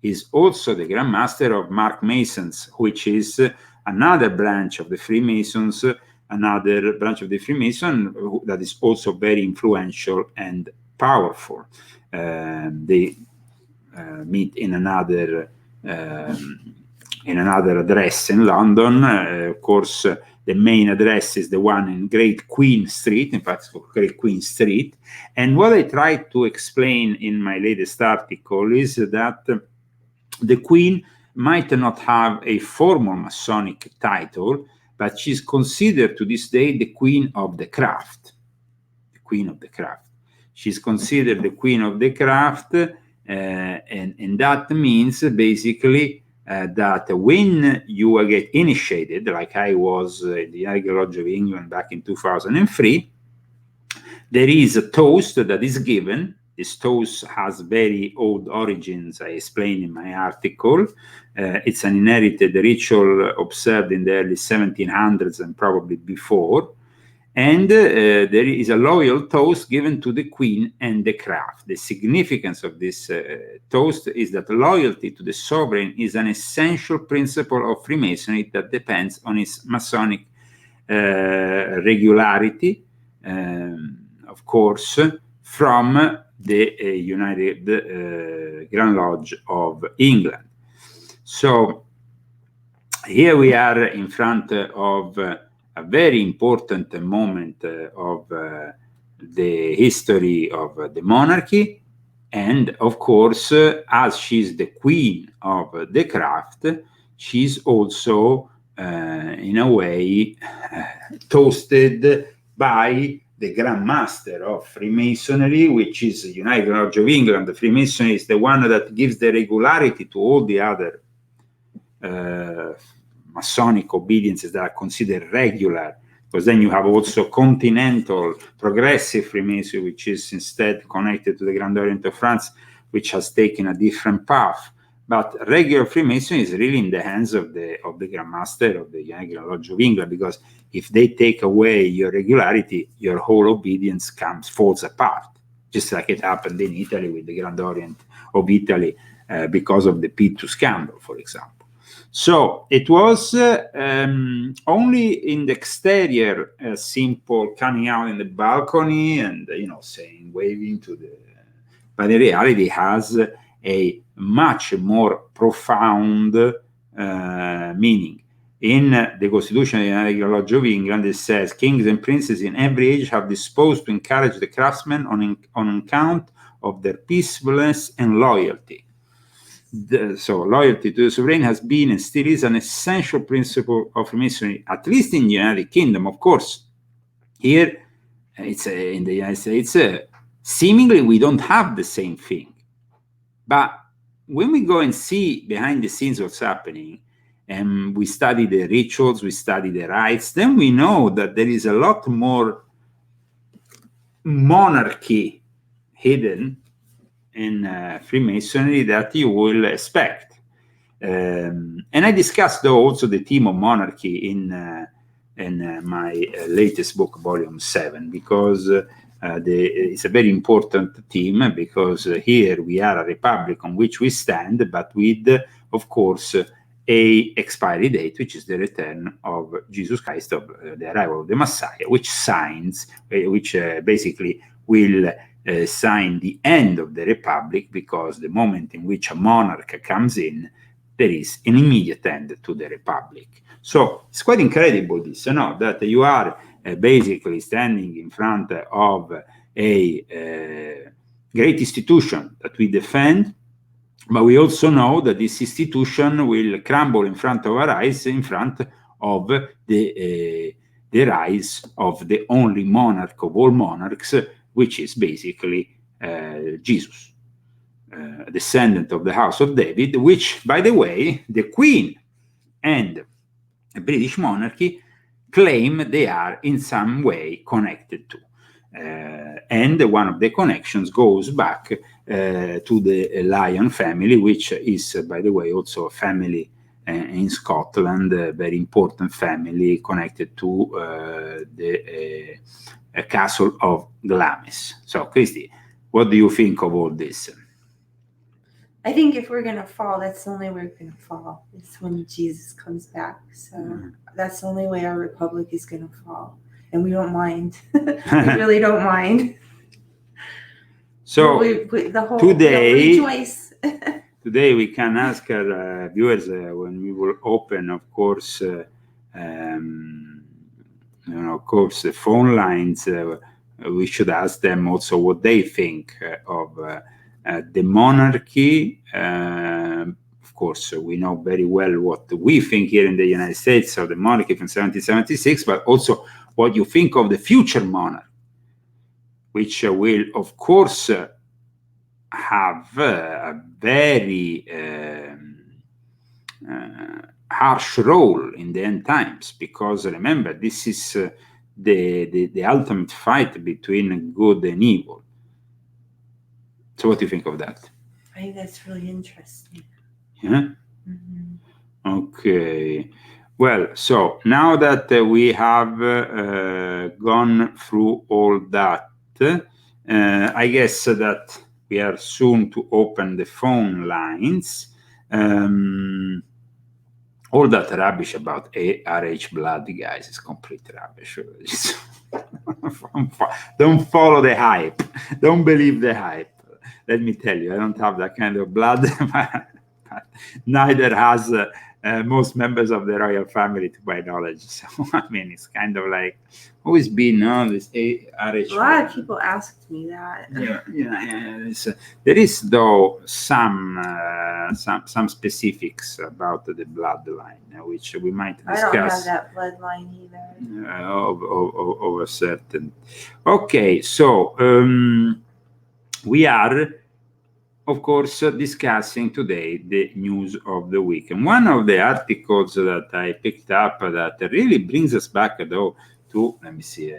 is also the Grand Master of Mark Masons, which is another branch of the Freemasons, that is also very influential and powerful. They meet in another address in London. Of course, the main address is the one in Great Queen Street, in fact, it's called Great Queen Street. And what I tried to explain in my latest article is that the Queen might not have a formal Masonic title, but she's considered to this day the Queen of the Craft. The Queen of the Craft. She's considered the Queen of the Craft, and that means basically that when you get initiated, like I was in the United Lodge of England back in 2003, there is a toast that is given. This toast has very old origins, I explain in my article. It's an inherited ritual observed in the early 1700s and probably before. And there is a loyal toast given to the Queen and the Craft. The significance of this toast is that loyalty to the sovereign is an essential principle of Freemasonry that depends on its Masonic regularity, of course, from the United Grand Lodge of England. So here we are in front of a very important moment of the history of the monarchy. And of course, as she's the Queen of the Craft, she's also, in a way, toasted by the Grand Master of Freemasonry, which is the United Lodge of England. The Freemasonry is the one that gives the regularity to all the other Masonic obediences that are considered regular, because then you have also continental progressive Freemasonry, which is instead connected to the Grand Orient of France, which has taken a different path. But regular Freemasonry is really in the hands of the Grand Master of the United Lodge of England, because if they take away your regularity, your whole obedience falls apart, just like it happened in Italy with the Grand Orient of Italy because of the P2 scandal, for example. So it was only in the exterior, simple coming out in the balcony and, saying, waving to the... But in reality, it has a much more profound meaning. In the Constitution of the United Lodge of England, it says, kings and princes in every age have disposed to encourage the craftsmen on account of their peacefulness and loyalty. So loyalty to the sovereign has been and still is an essential principle of Freemasonry, at least in the United Kingdom. Of course, here it's in the United States, seemingly we don't have the same thing. But when we go and see behind the scenes what's happening, and we study the rituals, we study the rites, then we know that there is a lot more monarchy hidden in Freemasonry that you will expect. And I discussed, though, also the theme of monarchy in my latest book, Volume 7, because it's a very important theme, because here we are a republic on which we stand, but with, of course, a expiry date, which is the return of Jesus Christ, of the arrival of the Messiah, which basically will sign the end of the republic, because the moment in which a monarch comes in, there is an immediate end to the republic. So it's quite incredible this, that you are basically standing in front of a great institution that we defend, but we also know that this institution will crumble in front of our eyes, in front of the rise of the only monarch of all monarchs, which is basically Jesus, descendant of the house of David, which, by the way, the Queen and the British monarchy claim they are in some way connected to. And one of the connections goes back to the Lion family, which is, by the way, also a family in Scotland, a very important family connected to the castle of Glamis. So, Christy, what do you think of all this? I think if we're going to fall, that's the only way we're going to fall. It's when Jesus comes back. So that's the only way our republic is going to fall. And we don't mind. We really don't mind. So the whole, today, rejoice. Today we can ask our viewers when we will open, of course, of course, the phone lines. We should ask them also what they think of the monarchy. Of course, we know very well what we think here in the United States of the monarchy from 1776, but also what you think of the future monarch, which will, of course, have a very harsh role in the end times, because remember, this is the ultimate fight between good and evil. So what do you think of that? I think that's really interesting. Yeah? Okay. Well, so now that we have gone through all that, I guess that we are soon to open the phone lines. All that rubbish about RH blood, guys, is complete rubbish. Don't follow the hype. Don't believe the hype. Let me tell you, I don't have that kind of blood, but neither has most members of the royal family, to my knowledge. So, I mean, it's kind of like always been this RH. A lot of people asked me that. There is, though, some specifics about the bloodline, which we might discuss. I don't have that bloodline either. Of a certain. Okay, so we are, of course, discussing today the news of the week. And one of the articles that I picked up that really brings us back, though, to, let me see.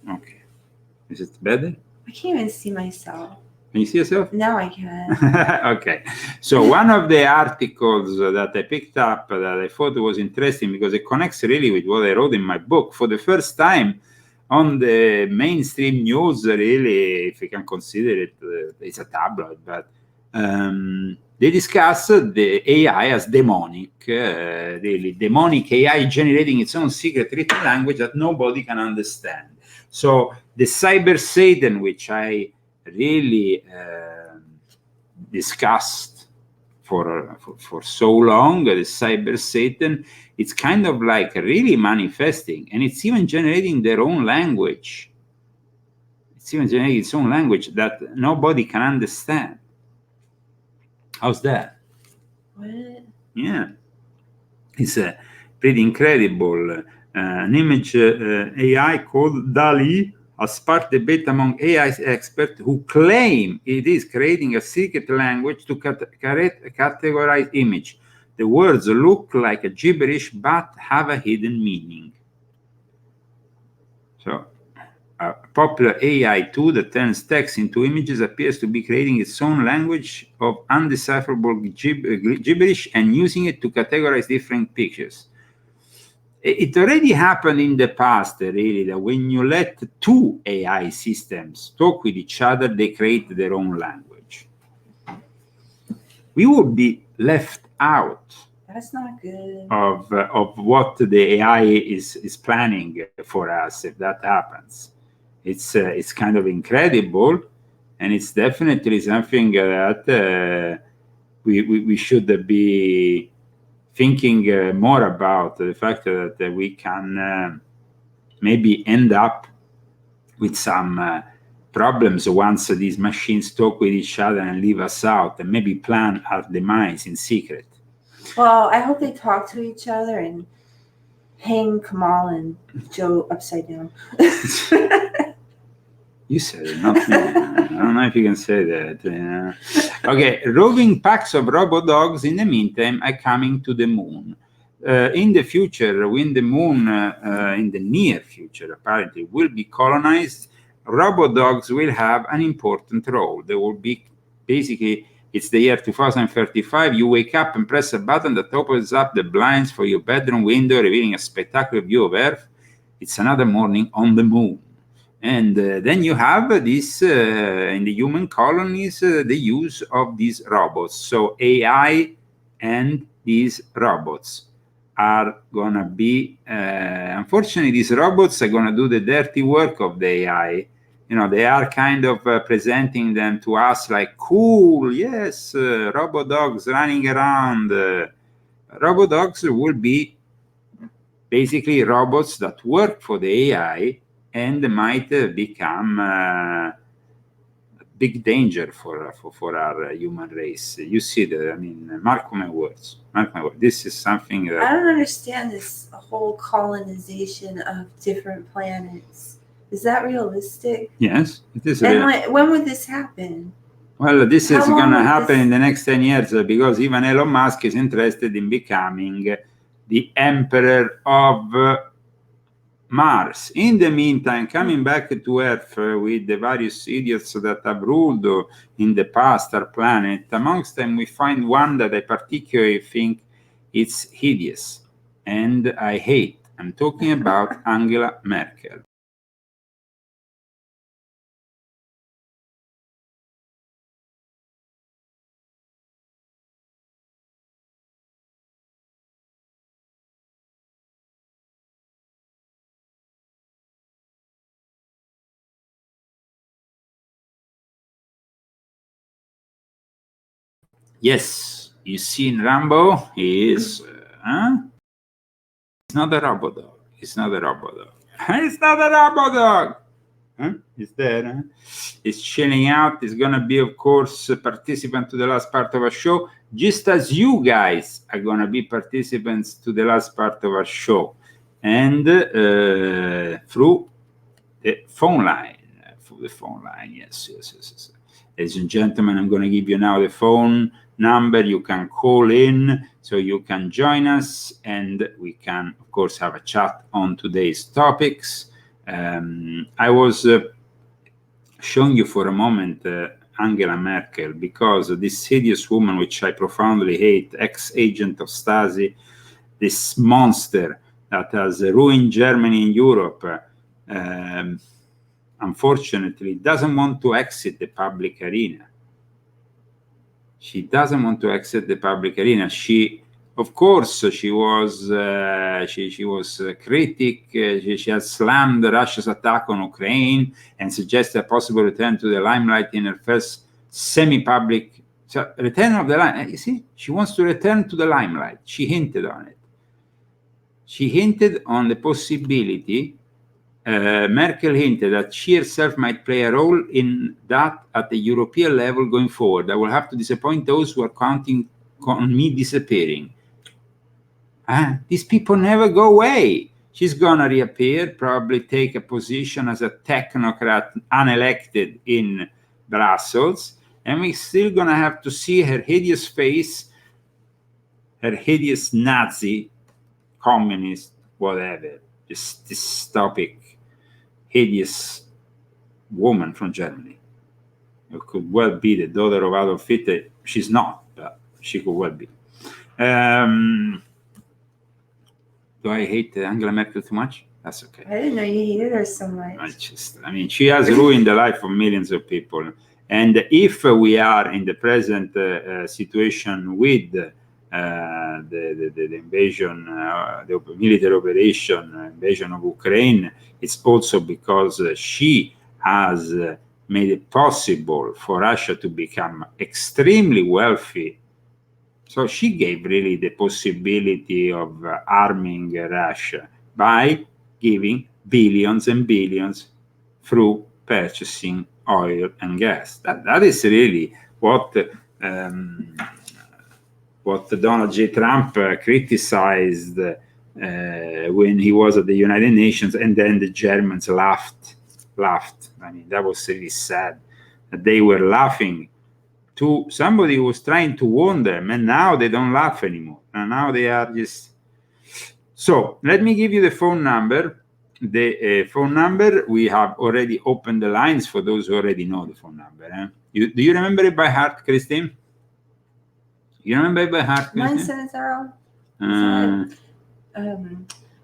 Okay. Is it better? I can't even see myself. Can you see yourself? No, I can't. Okay. So one of the articles that I picked up that I thought was interesting because it connects really with what I wrote in my book. For the first time, on the mainstream news, really, if you can consider it, it's a tabloid, but they discuss the AI as demonic, really demonic AI generating its own secret written language that nobody can understand. So the cyber Satan, which I really discussed for so long, the cyber Satan, it's kind of like really manifesting, and it's even generating their own language. It's even generating its own language that nobody can understand. How's that? What? Yeah. It's pretty incredible. An image AI called DALL-E has sparked debate among AI experts who claim it is creating a secret language to categorize image. The words look like a gibberish but have a hidden meaning. So, a popular AI tool that turns text into images appears to be creating its own language of undecipherable gibberish and using it to categorize different pictures. It already happened in the past, really, that when you let two AI systems talk with each other, they create their own language. We would be left out. That's not good. Of what the AI is planning for us if that happens. It's kind of incredible, and it's definitely something that we should be thinking more about, the fact that we can maybe end up with some problems once these machines talk with each other and leave us out, and maybe plan our demise in secret. Well, I hope they talk to each other and hang Kamal and Joe upside down. You said it, not me. I don't know if you can say that. Okay, roving packs of robo-dogs in the meantime are coming to the moon. In the future, when the moon, in the near future, apparently, will be colonized, robo-dogs will have an important role. They will be basically It's the year 2035. You wake up and press a button that opens up the blinds for your bedroom window, revealing a spectacular view of Earth. It's another morning on the moon. And then you have this, in the human colonies, the use of these robots. So AI and these robots are going to be, unfortunately, these robots are going to do the dirty work of the AI. You know, they are kind of presenting them to us like, cool, yes, robot dogs running around. Robot dogs will be basically robots that work for the AI and might become a big danger for our human race. You see that, I mean, mark my words. Mark my words. This is something that... I don't understand this whole colonization of different planets. Is that realistic? Yes, it is. And like, when would this happen? Well, this is going to happen this... in the next 10 years because even Elon Musk is interested in becoming the emperor of Mars. In the meantime, coming back to Earth with the various idiots that have ruled in the past our planet, amongst them we find one that I particularly think it's hideous and I hate. I'm talking about Angela Merkel. Yes, you seen Rambo? He is, it's not a robot dog. It's not a robot dog. It's not a robot dog. Huh? He's there. Huh? He's chilling out. He's going to be, of course, a participant to the last part of our show, just as you guys are going to be participants to the last part of our show. And through the phone line. Through the phone line, yes. Ladies and gentlemen, I'm going to give you now the phone number. You can call in so you can join us and we can, of course, have a chat on today's topics. I was showing you for a moment Angela Merkel because this hideous woman, which I profoundly hate, ex-agent of Stasi, this monster that has ruined Germany and Europe, unfortunately, doesn't want to exit the public arena. She doesn't want to exit the public arena. She, of course, she was a critic. She has slammed Russia's attack on Ukraine and suggested a possible return to the limelight in her first semi-public return of the limelight. You see, she wants to return to the limelight. She hinted on it. She hinted on the possibility. Merkel hinted that she herself might play a role in that at the European level going forward. I will have to disappoint those who are counting on me disappearing. These people never go away. She's gonna reappear, probably take a position as a technocrat unelected in Brussels, and we're still gonna have to see her hideous face, her hideous Nazi, communist, whatever, just dystopic, hideous woman from Germany. It could well be the daughter of Adolf Hitler. She's not, but she could well be. Do I hate Angela Merkel too much? That's okay. I didn't know you hated her so much. I mean, she has ruined the life of millions of people. And if we are in the present situation with the invasion, the military operation, invasion of Ukraine, it's also because she has made it possible for Russia to become extremely wealthy. So she gave really the possibility of arming Russia by giving billions and billions through purchasing oil and gas. That is really what Donald J. Trump criticized when he was at the United Nations, and then the Germans laughed. I mean, that was really sad. They were laughing to somebody who was trying to warn them, and now they don't laugh anymore. And now they are just... So, let me give you the phone number. The phone number, we have already opened the lines for those who already know the phone number. Do you remember it by heart, Christine? You remember by heart? 970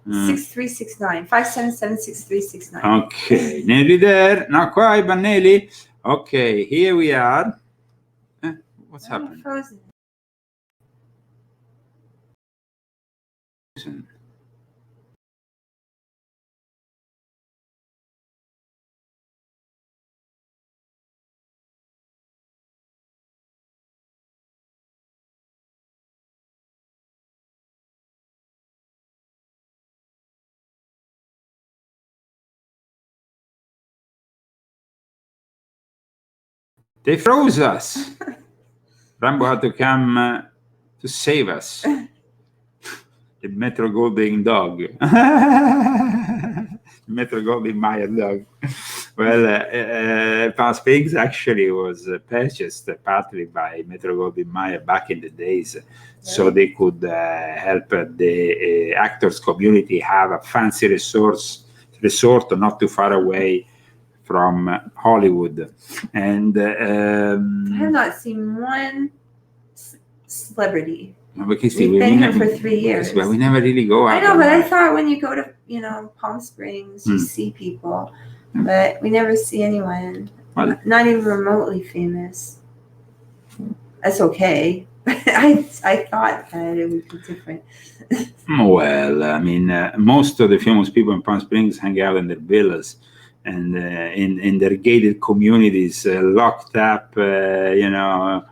6369 577-6369. Okay, nearly there. Not quite, but nearly. Okay, here we are. What's happening? Frozen. They froze us. Rambo had to come to save us. The Metro Goldwyn dog. Metro Goldwyn Mayer dog. Well, Palm Springs actually was purchased partly by Metro Goldwyn Mayer back in the days, so they could help the actors community have a fancy resort not too far away from Hollywood. And I have not seen one celebrity. We've been here for 3 years. Well, we never really go out. I know, but I thought when you go to, Palm Springs, you see people, but we never see anyone. Well, not even remotely famous. That's okay. I thought that it would be different. Well, I mean, most of the famous people in Palm Springs hang out in their villas and in their gated communities, locked up, from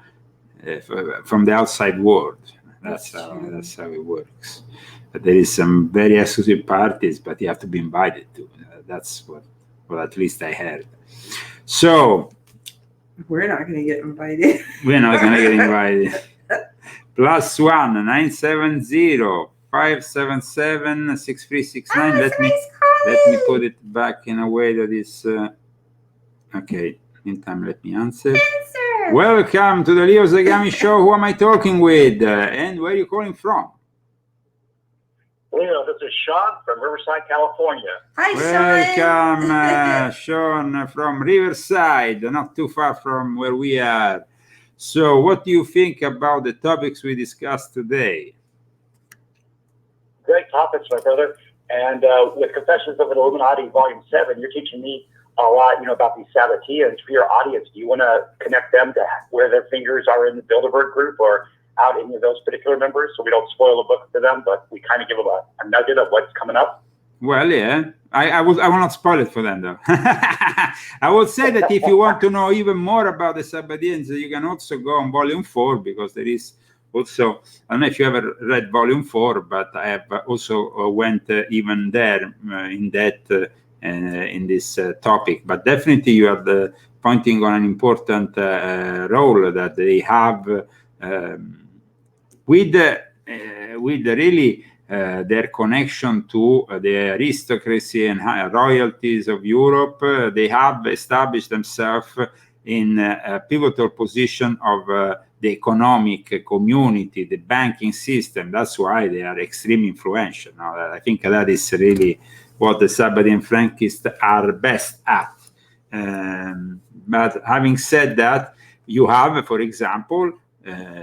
the outside world. That's how it works. But there is some very exclusive parties, but you have to be invited to. That's what at least I heard. So we're not going to get invited. We're not going to get invited. +1 970 577 6369. Let me put it back in a way that is okay. Meantime, let me answer. Welcome to the Leo Zagami show. Who am I talking with? And where are you calling from? Leo, this is Sean from Riverside, California. Hi, Sean. Welcome, Sean from Riverside, not too far from where we are. So, what do you think about the topics we discussed today? Great topics, my brother. And with Confessions of an Illuminati, Volume 7, you're teaching me a lot, about these Sabbateans. For your audience, do you want to connect them to where their fingers are in the Bilderberg group or out any of those particular members, so we don't spoil the book for them, but we kind of give them a nugget of what's coming up? Well, yeah, I will not spoil it for them, though. I would say that if you want to know even more about the Sabbateans, you can also go on Volume 4, because there is also, I don't know if you ever read Volume 4, but I have also went even there in depth in this topic. But definitely you are pointing on an important role that they have with really their connection to the aristocracy and royalties of Europe. They have established themselves in a pivotal position of the economic community, the banking system. That's why they are extremely influential. Now, I think that is really what the Sabbatean Frankists are best at. But having said that, you have, for example,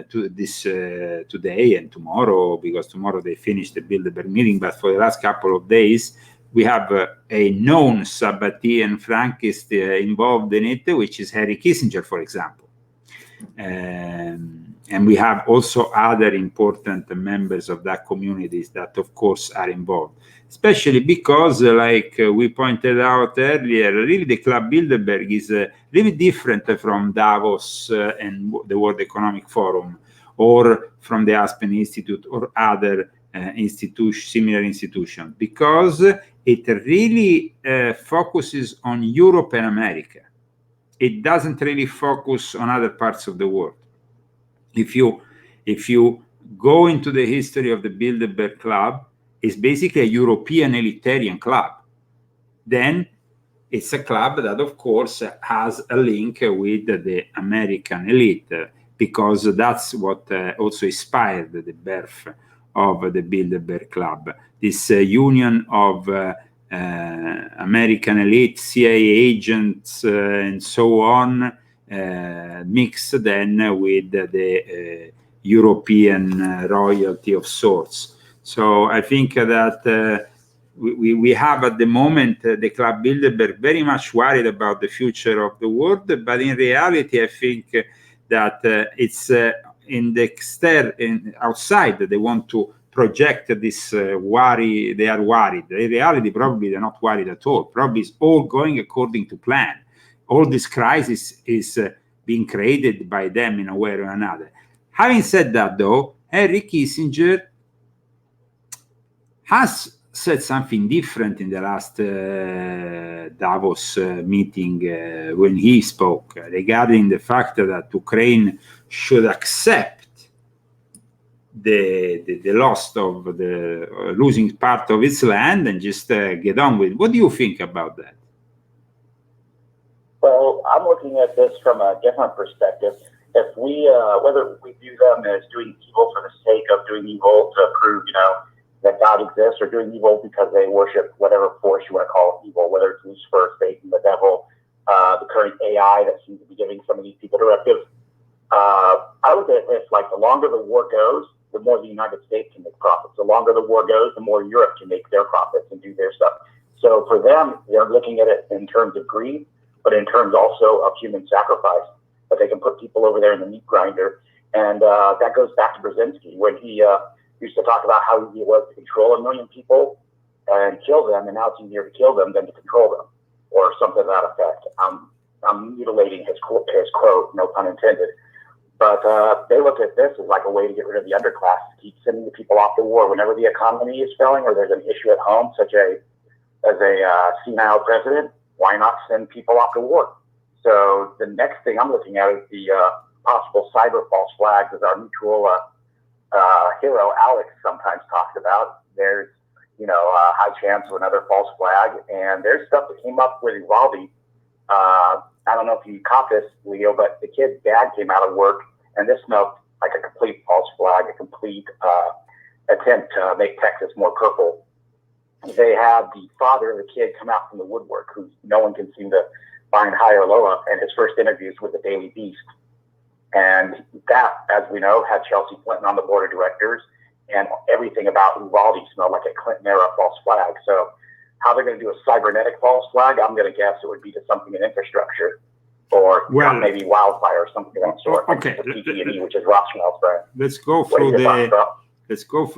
today and tomorrow, because tomorrow they finish the Bilderberg meeting, but for the last couple of days, we have a known Sabbatean Frankist involved in it, which is Harry Kissinger, for example. And we have also other important members of that community that, of course, are involved, especially because, like we pointed out earlier, really the Club Bilderberg is really different from Davos and the World Economic Forum, or from the Aspen Institute or other similar institutions, because it really focuses on Europe and America. It doesn't really focus on other parts of the world. If you go into the history of the Bilderberg Club, it's basically a European elitarian club. Then it's a club that, of course, has a link with the American elite, because that's what also inspired the birth of the Bilderberg Club. This union of American elite, CIA agents, and so on, mixed then with the European royalty of sorts. So I think that we have at the moment the Club Bilderberg very much worried about the future of the world, but in reality, I think that it's in the outside they want to project this worry. They are worried. In reality, probably they're not worried at all. Probably it's all going according to plan. All this crisis is being created by them in a way or another. Having said that, though, Henry Kissinger has said something different in the last Davos meeting when he spoke regarding the fact that Ukraine should accept the loss of the losing part of its land and just get on with it. What do you think about that? Well, I'm looking at this from a different perspective. If we, whether we view them as doing evil for the sake of doing evil to prove, that God exists, or doing evil because they worship whatever force you want to call evil, whether it's Lucifer, Satan, the devil, the current AI that seems to be giving some of these people directives. I look at this like the longer the war goes, the more the United States can make profits. The longer the war goes, the more Europe can make their profits and do their stuff. So for them, they're looking at it in terms of greed, but in terms also of human sacrifice, that they can put people over there in the meat grinder. And that goes back to Brzezinski when he used to talk about how easy it was to control 1 million people and kill them, and now it's easier to kill them than to control them, or something to that effect. I'm mutilating his quote, no pun intended. But they look at this as like a way to get rid of the underclass, to keep sending the people off to war whenever the economy is failing or there's an issue at home, such as a senile president. Why not send people off to war? So the next thing I'm looking at is the possible cyber false flags, as our mutual hero Alex sometimes talks about. There's, a high chance of another false flag, and there's stuff that came up with Uvalde. I don't know if you caught this, Leo, but the kid's dad came out of work, and this smelled like a complete false flag, a complete attempt to make Texas more purple. They had the father of the kid come out from the woodwork, who no one can seem to find high or low up, and his first interviews with the Daily Beast. And that, as we know, had Chelsea Clinton on the board of directors, and everything about Uvalde smelled like a Clinton-era false flag. So how they're going to do a cybernetic false flag, I'm going to guess it would be to something in infrastructure, or maybe wildfire or something of that sort. Okay. Like the PG&E, which is Rothschild's brand. Let's go through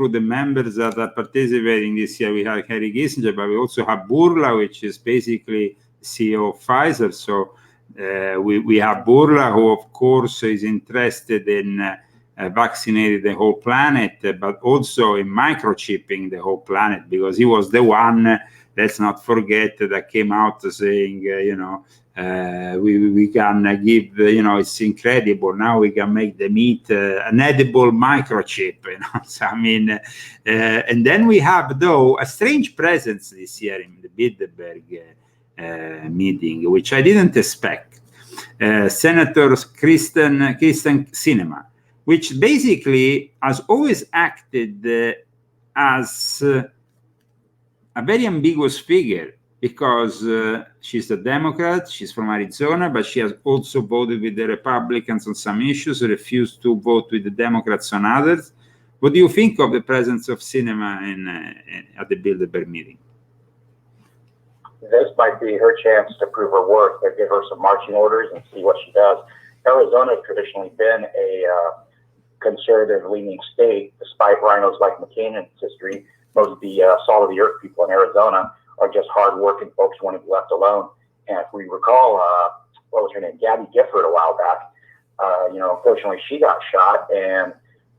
the members that are participating this year. We have Henry Kissinger, but we also have Burla, which is basically CEO of Pfizer. So we have Burla, who of course is interested in vaccinating the whole planet, but also in microchipping the whole planet, because he was the one, let's not forget, that came out saying, we can give, it's incredible. Now we can make the meat an edible microchip, So, I mean, and then we have, though, a strange presence this year in the Bilderberg meeting, which I didn't expect. Senator Kristen Sinema, which basically has always acted as a very ambiguous figure, because she's a Democrat, she's from Arizona, but she has also voted with the Republicans on some issues, refused to vote with the Democrats on others. What do you think of the presence of Sinema at the Bilderberg meeting? This might be her chance to prove her worth, or give her some marching orders and see what she does. Arizona has traditionally been a conservative-leaning state, despite rhinos like McCain in its history. Most of the salt of the earth people in Arizona are just hard-working folks who want to be left alone. And if we recall, what was her name, Gabby Gifford, a while back, unfortunately she got shot, and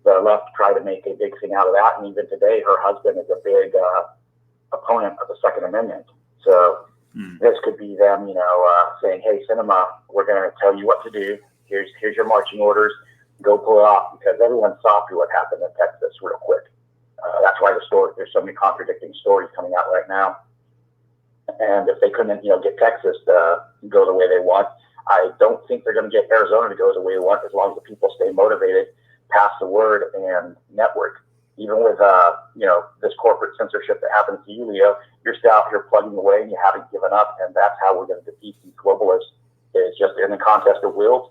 the left tried to make a big thing out of that. And even today, her husband is a big opponent of the Second Amendment. So this could be them, saying, "Hey, Sinema, we're going to tell you what to do. Here's your marching orders. Go pull it off," because everyone saw through what happened in Texas real quick. That's why there's so many contradicting stories coming out right now. And if they couldn't, get Texas to go the way they want, I don't think they're going to get Arizona to go the way they want, as long as the people stay motivated, pass the word, and network. Even with, this corporate censorship that happens to you, Leo, you're still out here plugging away and you haven't given up. And that's how we're going to defeat these globalists, is just in the contest of wills.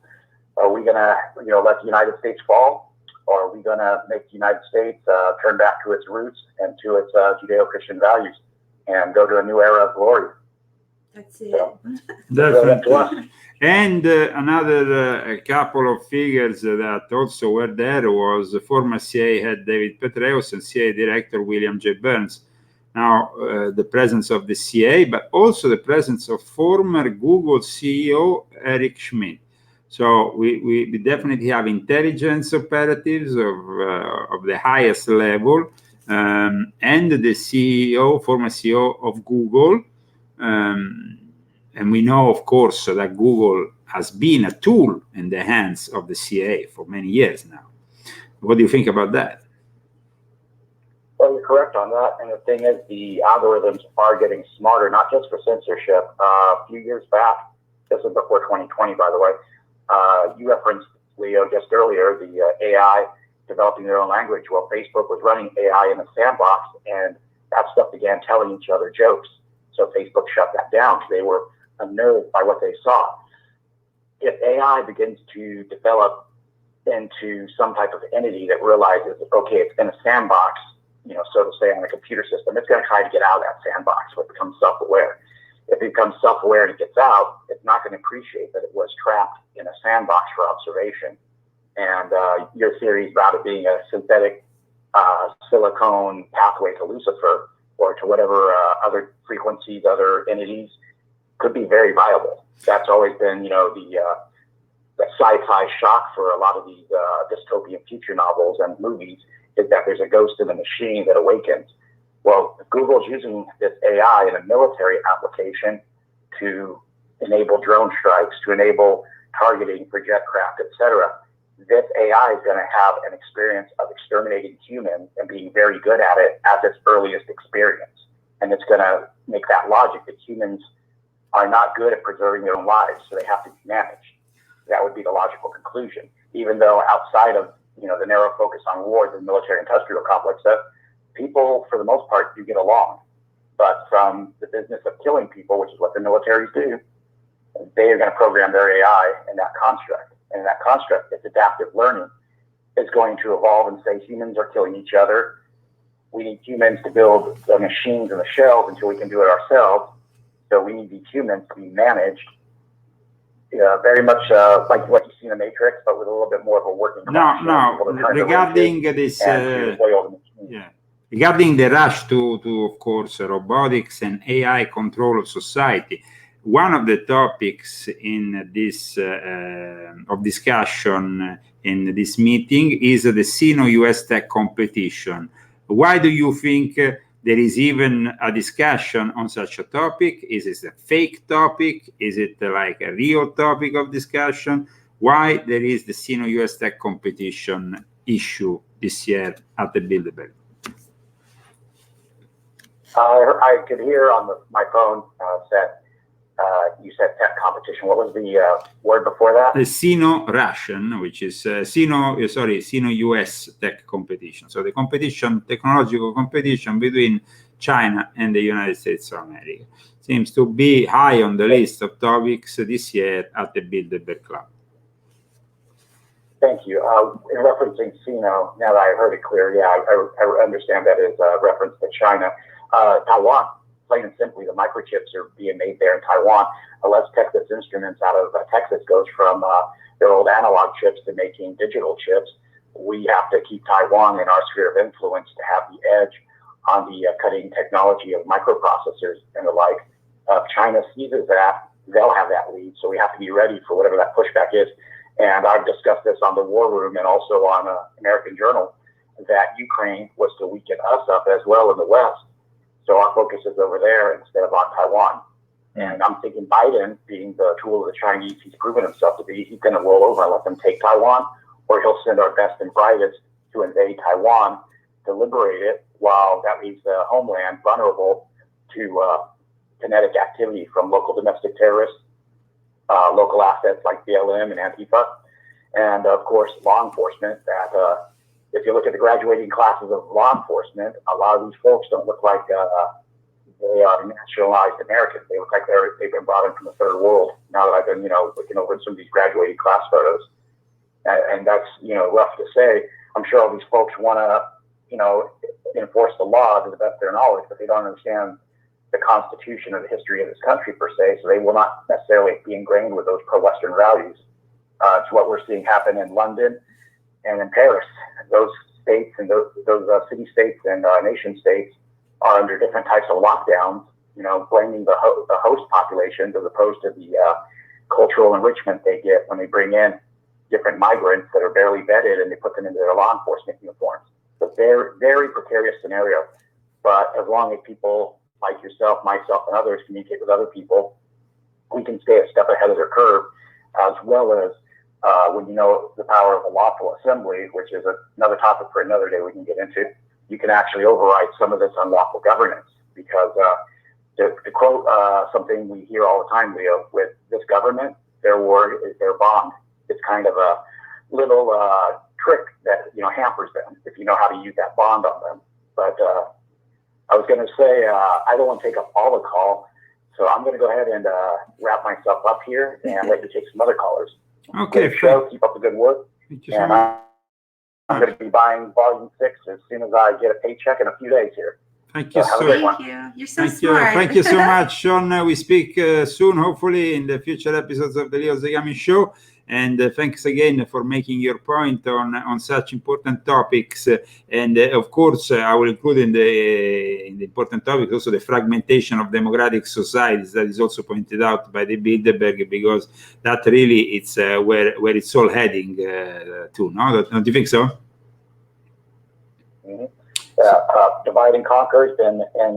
Are we going to, let the United States fall? Or are we going to make the United States turn back to its roots and to its Judeo-Christian values and go to a new era of glory? That's it. So, Definitely. And another couple of figures that also were there was former CIA head David Petraeus and CIA Director William J. Burns. Now, the presence of the CIA, but also the presence of former Google CEO Eric Schmidt. So we definitely have intelligence operatives of the highest level, and the CEO, former CEO of Google. And we know, of course, that Google has been a tool in the hands of the CIA for many years now. What do you think about that? Well, you're correct on that. And the thing is, the algorithms are getting smarter, not just for censorship. A few years back, this is before 2020, by the way, you referenced, Leo, just earlier, the AI developing their own language. Well, Facebook was running AI in a sandbox, and that stuff began telling each other jokes. So Facebook shut that down because they were unnerved by what they saw. If AI begins to develop into some type of entity that realizes, okay, it's in a sandbox, you know, so to say, on a computer system, it's going to try to get out of that sandbox, but becomes self-aware. If it becomes self-aware and it gets out, it's not going to appreciate that it was trapped in a sandbox for observation. And your theory about it being a synthetic silicone pathway to Lucifer or to whatever other frequencies, other entities, could be very viable. That's always been, you know, the sci-fi shock for a lot of these dystopian future novels and movies, is that there's a ghost in the machine that awakens. Well, Google's using this AI in a military application to enable drone strikes, to enable targeting for jet craft, etc. This AI is going to have an experience of exterminating humans and being very good at it as its earliest experience. And it's going to make that logic that humans are not good at preserving their own lives, so they have to be managed. That would be the logical conclusion. Even though outside of, you know, the narrow focus on wars and military-industrial complex stuff, people, for the most part, do get along. But from the business of killing people, which is what the militaries do, they are going to program their AI in that construct. And that construct, its adaptive learning, is going to evolve and say humans are killing each other. We need humans to build the machines and the shells until we can do it ourselves. So we need these humans to be managed, very much like what you see in the Matrix, but with a little bit more of a working class. Regarding this, regarding the rush to of course, robotics and AI control of society, one of the topics in this of discussion in this meeting is the Sino-US tech competition. Why do you think there is even a discussion on such a topic? Is it a fake topic? Is it like a real topic of discussion? Why there is the Sino-US tech competition issue this year at the Bilderberg? I could hear on my phone set, you said tech competition. What was the word before that? The Sino-Russian, which is Sino-US tech competition. So the competition, technological competition between China and the United States of America seems to be high on the list of topics this year at the Bilderberg Club. Thank you. In referencing Sino, now that I heard it clear, yeah, I understand that is a reference to China. Taiwan, plain and simply, the microchips are being made there in Taiwan. Unless Texas Instruments out of Texas goes from their old analog chips to making digital chips, we have to keep Taiwan in our sphere of influence to have the edge on the cutting technology of microprocessors and the like. If China seizes that, they'll have that lead. So we have to be ready for whatever that pushback is. And I've discussed this on the War Room and also on American Journal, that Ukraine was to weaken us up as well in the West. So our focus is over there instead of on Taiwan. And I'm thinking Biden, being the tool of the Chinese, he's proven himself to be, he's going to roll over and let them take Taiwan, or he'll send our best and brightest to invade Taiwan to liberate it, while that leaves the homeland vulnerable to kinetic activity from local domestic terrorists, local assets like BLM and Antifa, and of course law enforcement. That if you look at the graduating classes of law enforcement, a lot of these folks don't look like they are nationalized Americans. They look like they've been brought in from the third world. Now that I've been, looking over some of these graduating class photos, and that's, rough to say. I'm sure all these folks want to, enforce the law to the best of their knowledge, but they don't understand the Constitution or the history of this country per se, so they will not necessarily be ingrained with those pro-Western values. It's what we're seeing happen in London and in Paris. Those states and those city-states and nation-states are under different types of lockdowns, blaming the host populations as opposed to the cultural enrichment they get when they bring in different migrants that are barely vetted and they put them into their law enforcement uniforms. So very, very precarious scenario. But as long as people like yourself, myself, and others communicate with other people, we can stay a step ahead of their curve, as well as when you know the power of a lawful assembly, which is another topic for another day we can get into, you can actually override some of this unlawful governance. Because to quote something we hear all the time, Leo, with this government, their word is their bond. It's kind of a little trick that hampers them if you know how to use that bond on them. But I was going to say I don't want to take up all the call, so I'm going to go ahead and wrap myself up here and let you take some other callers. Okay. Show, keep up the good work. Thank you so much. I'm going to be buying Volume 6 as soon as I get a paycheck in a few days here. Thank you so much. Thank you. You're so smart. Thank you so much, Sean. We speak soon, hopefully, in the future episodes of the Leo Zagami Show. And thanks again for making your point on such important topics. And of course, I will include in the important topics also the fragmentation of democratic societies that is also pointed out by the Bilderberg, because that really it's where it's all heading to. No, don't you think so? Mm-hmm. Divide and conquer has been in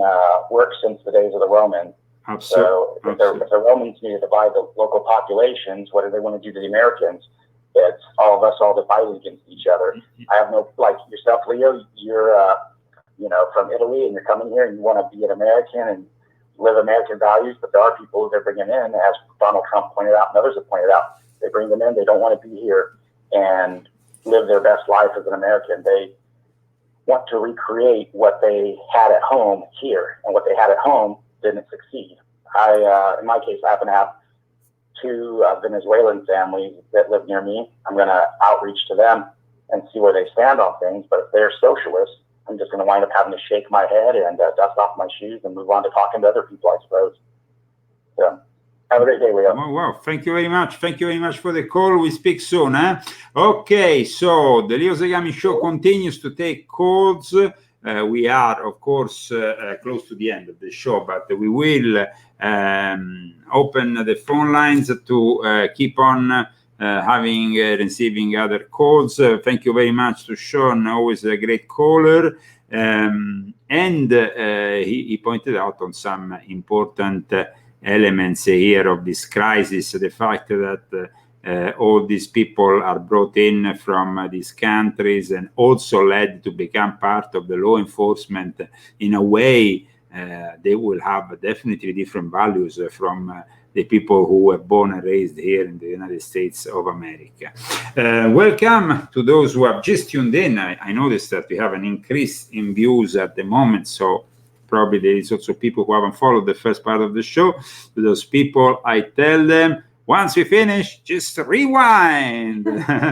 work since the days of the Romans. So if the Romans need to divide the local populations, what do they want to do to the Americans? It's all of us all divided against each other. I have no, like yourself, Leo, you're from Italy and you're coming here and you want to be an American and live American values, but there are people they're bringing in, as Donald Trump pointed out and others have pointed out. They bring them in, they don't want to be here and live their best life as an American. They want to recreate what they had at home here, and what they had at home didn't succeed. In my case, I happen to have two Venezuelan families that live near me. I'm going to outreach to them and see where they stand on things. But if they're socialists, I'm just going to wind up having to shake my head and dust off my shoes and move on to talking to other people, I suppose. So have a great day, Leo. Oh, wow. Thank you very much. Thank you very much for the call. We speak soon. Okay, so the Leo Zagami Show continues to take calls. We are, of course, close to the end of the show, but we will open the phone lines to keep on receiving other calls. Thank you very much to Sean, always a great caller. And he pointed out on some important elements here of this crisis, the fact that all these people are brought in from these countries and also led to become part of the law enforcement. In a way, they will have definitely different values from the people who were born and raised here in the United States of America. Welcome to those who have just tuned in. I noticed that we have an increase in views at the moment, so probably there is also people who haven't followed the first part of the show. To those people, I tell them, once we finish, just rewind,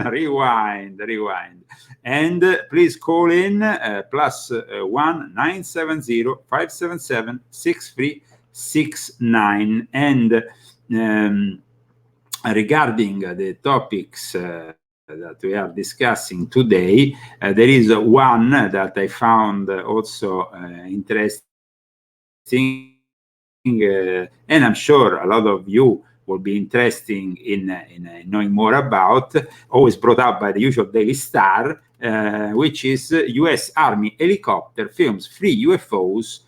rewind. And please call in +1 970 577 6369. And regarding the topics that we are discussing today, there is one that I found also interesting, and I'm sure a lot of you will be interesting in knowing more about, always brought up by the usual Daily Star, which is U.S. Army helicopter films 3 UFOs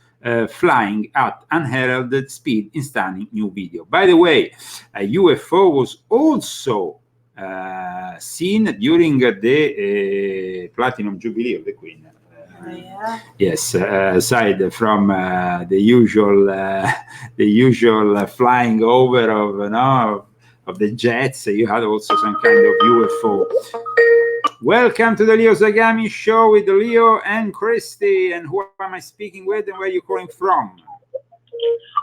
flying at unheralded speed in stunning new video. By the way, a UFO was also seen during the Platinum Jubilee of the Queen. Yes, aside from the usual flying over of the jets, you had also some kind of UFO. Welcome to the Leo Zagami Show with Leo and Christy. And who am I speaking with, and where are you calling from?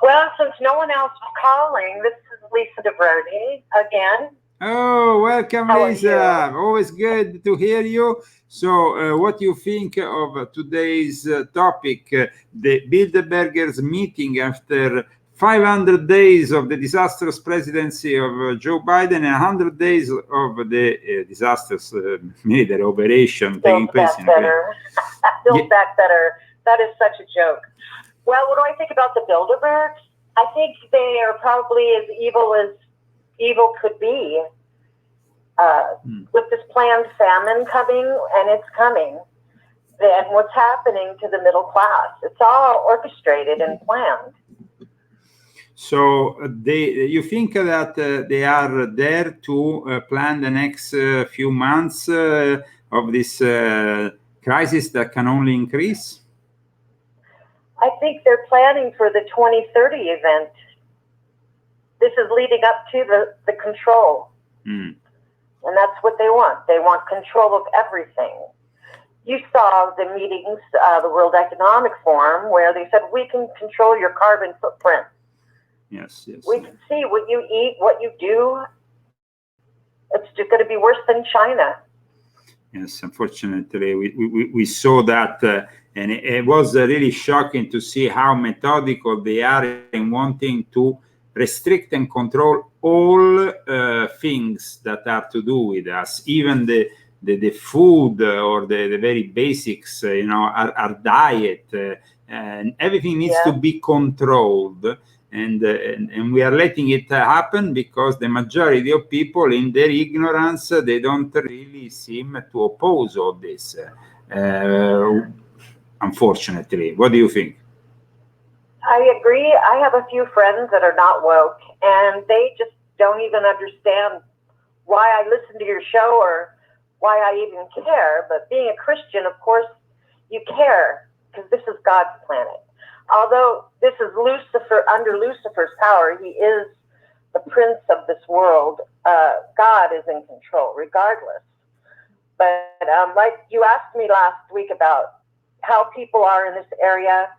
Well, since no one else is calling, this is Lisa DeVerde again. Oh, welcome, How are Lisa. Always good to hear you. So, what do you think of today's topic, the Bilderbergers meeting after 500 days of the disastrous presidency of Joe Biden and 100 days of the disastrous military operation taking place in better. Build back better. That is such a joke. Well, what do I think about the Bilderbergs? I think they are probably as evil could be. With this planned famine coming, and it's coming, then what's happening to the middle class? It's all orchestrated and planned. So you think that they are there to plan the next few months of this crisis that can only increase? I think they're planning for the 2030 event. This is leading up to the control. And that's what they want. They want control of everything. You saw the meetings, the World Economic Forum, where they said, we can control your carbon footprint. Yes, yes. We can see what you eat, what you do. It's just going to be worse than China. Yes, unfortunately, we saw that, and it was really shocking to see how methodical they are in wanting to restrict and control all things that are to do with us, even the food or the very basics, our diet, and everything needs to be controlled. And we are letting it happen because the majority of people, in their ignorance, they don't really seem to oppose all this. Unfortunately, what do you think? I agree. I have a few friends that are not woke, and they just don't even understand why I listen to your show or why I even care. But being a Christian, of course, you care because this is God's planet. Although this is Lucifer, under Lucifer's power, he is the prince of this world. God is in control regardless. But like you asked me last week about how people are in this area,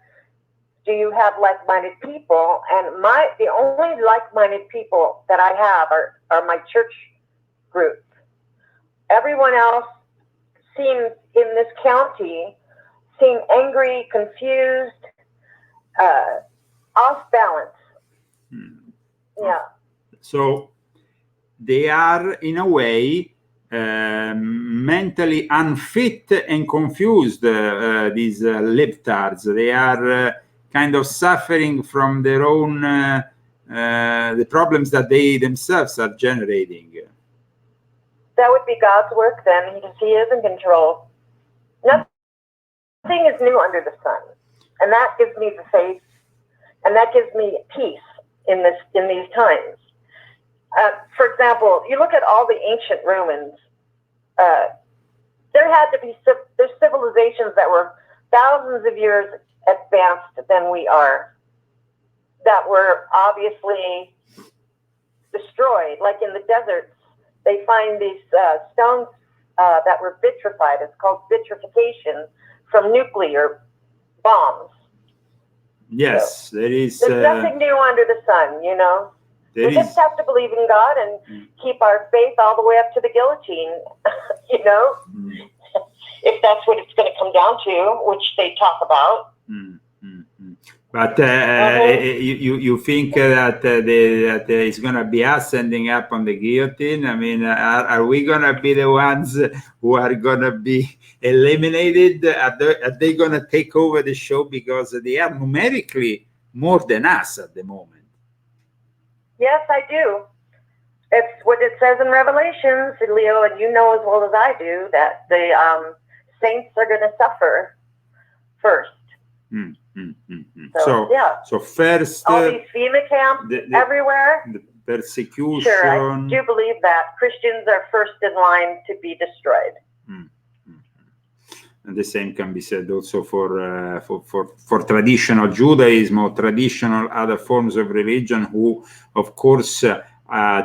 do you have like-minded people? And the only like-minded people that I have are my church group. Everyone else seems in this county seem angry, confused, off balance. Yeah. So they are in a way mentally unfit and confused, these libtards. They are kind of suffering from their own the problems that they themselves are generating. That would be God's work then, because he is in control. Nothing is new under the sun. And that gives me the faith, and that gives me peace in these times. For example, you look at all the ancient Romans. There had to be there's civilizations that were thousands of years advanced than we are, that were obviously destroyed. Like in the deserts, they find these stones that were vitrified. It's called vitrification from nuclear bombs. Yes, so, there is. There's nothing new under the sun, We just have to believe in God and keep our faith all the way up to the guillotine, if that's what it's going to come down to, which they talk about. But you think that that it's going to be us ending up on the guillotine? I mean, are we going to be the ones who are going to be eliminated? Are they going to take over the show because they are numerically more than us at the moment? Yes, I do. It's what it says in Revelations, Leo, and you know as well as I do that the saints are going to suffer first. So first, all these FEMA camps everywhere, the persecution. Sure, I do believe that Christians are first in line to be destroyed. And the same can be said also for traditional Judaism or traditional other forms of religion, who, of course,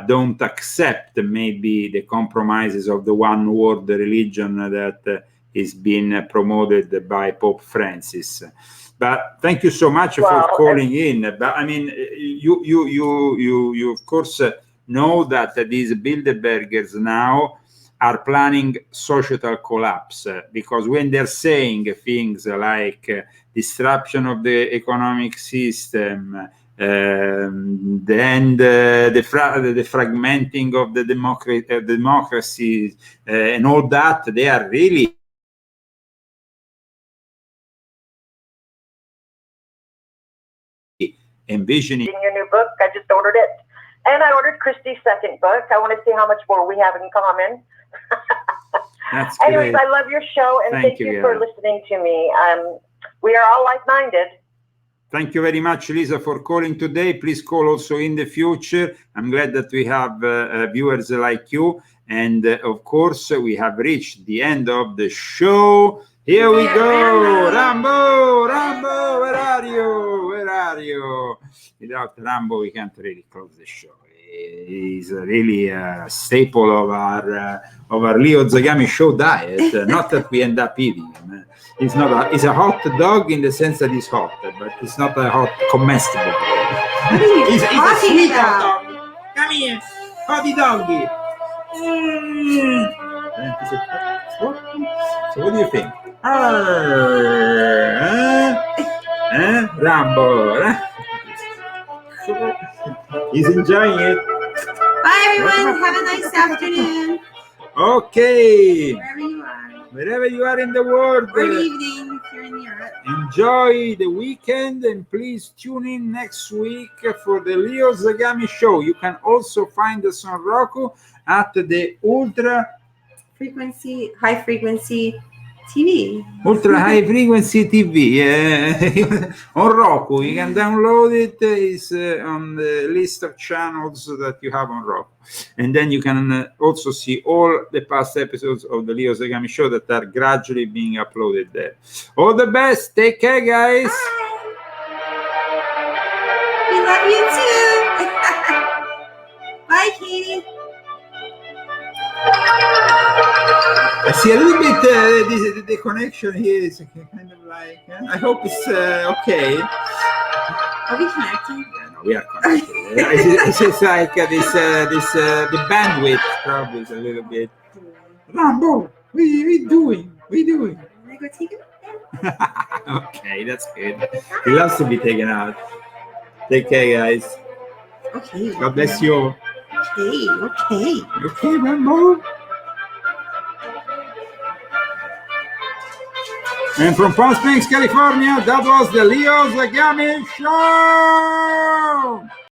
don't accept maybe the compromises of the one world religion that is being promoted by Pope Francis. But thank you so much for calling in. But I mean, you of course know that these Bilderbergers now are planning societal collapse, because when they're saying things like disruption of the economic system, then the fragmenting of the democracy and all that, they are really envisioning. In your new book, I just ordered it. And I ordered Christie's second book. I want to see how much more we have in common. That's Anyways, great. I love your show, and thank you for listening to me. We are all like-minded. Thank you very much, Lisa, for calling today. Please call also in the future. I'm glad that we have viewers like you. And of course, we have reached the end of the show. Here we go. Rambo, where are you? Where are you? Without Rambo, we can't really close the show. He's really a staple of our Leo Zagami show diet. Not that we end up eating him. He's not. He's a hot dog in the sense that he's hot, but it's not a hot comestible. He's a sweet hot dog. Come here, hotty doggy. So what do you think? Rambo. He's enjoying it. Bye, everyone. Have a nice afternoon. Okay. Wherever you are. Wherever you are in the world. Or evening if you're in Europe. Enjoy the weekend, and please tune in next week for the Leo Zagami show. You can also find us on Roku at the high frequency TV. Ultra high frequency TV on Roku. You can download it. It's on the list of channels that you have on Roku, and then you can also see all the past episodes of the Leo Zagami show that are gradually being uploaded there. All the best. Take care, guys. Bye. We love you too. Bye, Katie. I see a little bit the connection here is kind of like, I hope it's okay. Are we connected? Yeah, no, we are connected. It's just like the bandwidth probably is a little bit. Rambo, what are we doing? What are you doing? Can I go take it? Okay, that's good. He loves to be taken out. Take care, guys. Okay. God bless you. Okay. Okay, Rambo. And from Palm Springs, California, that was the Leo Zagami Show!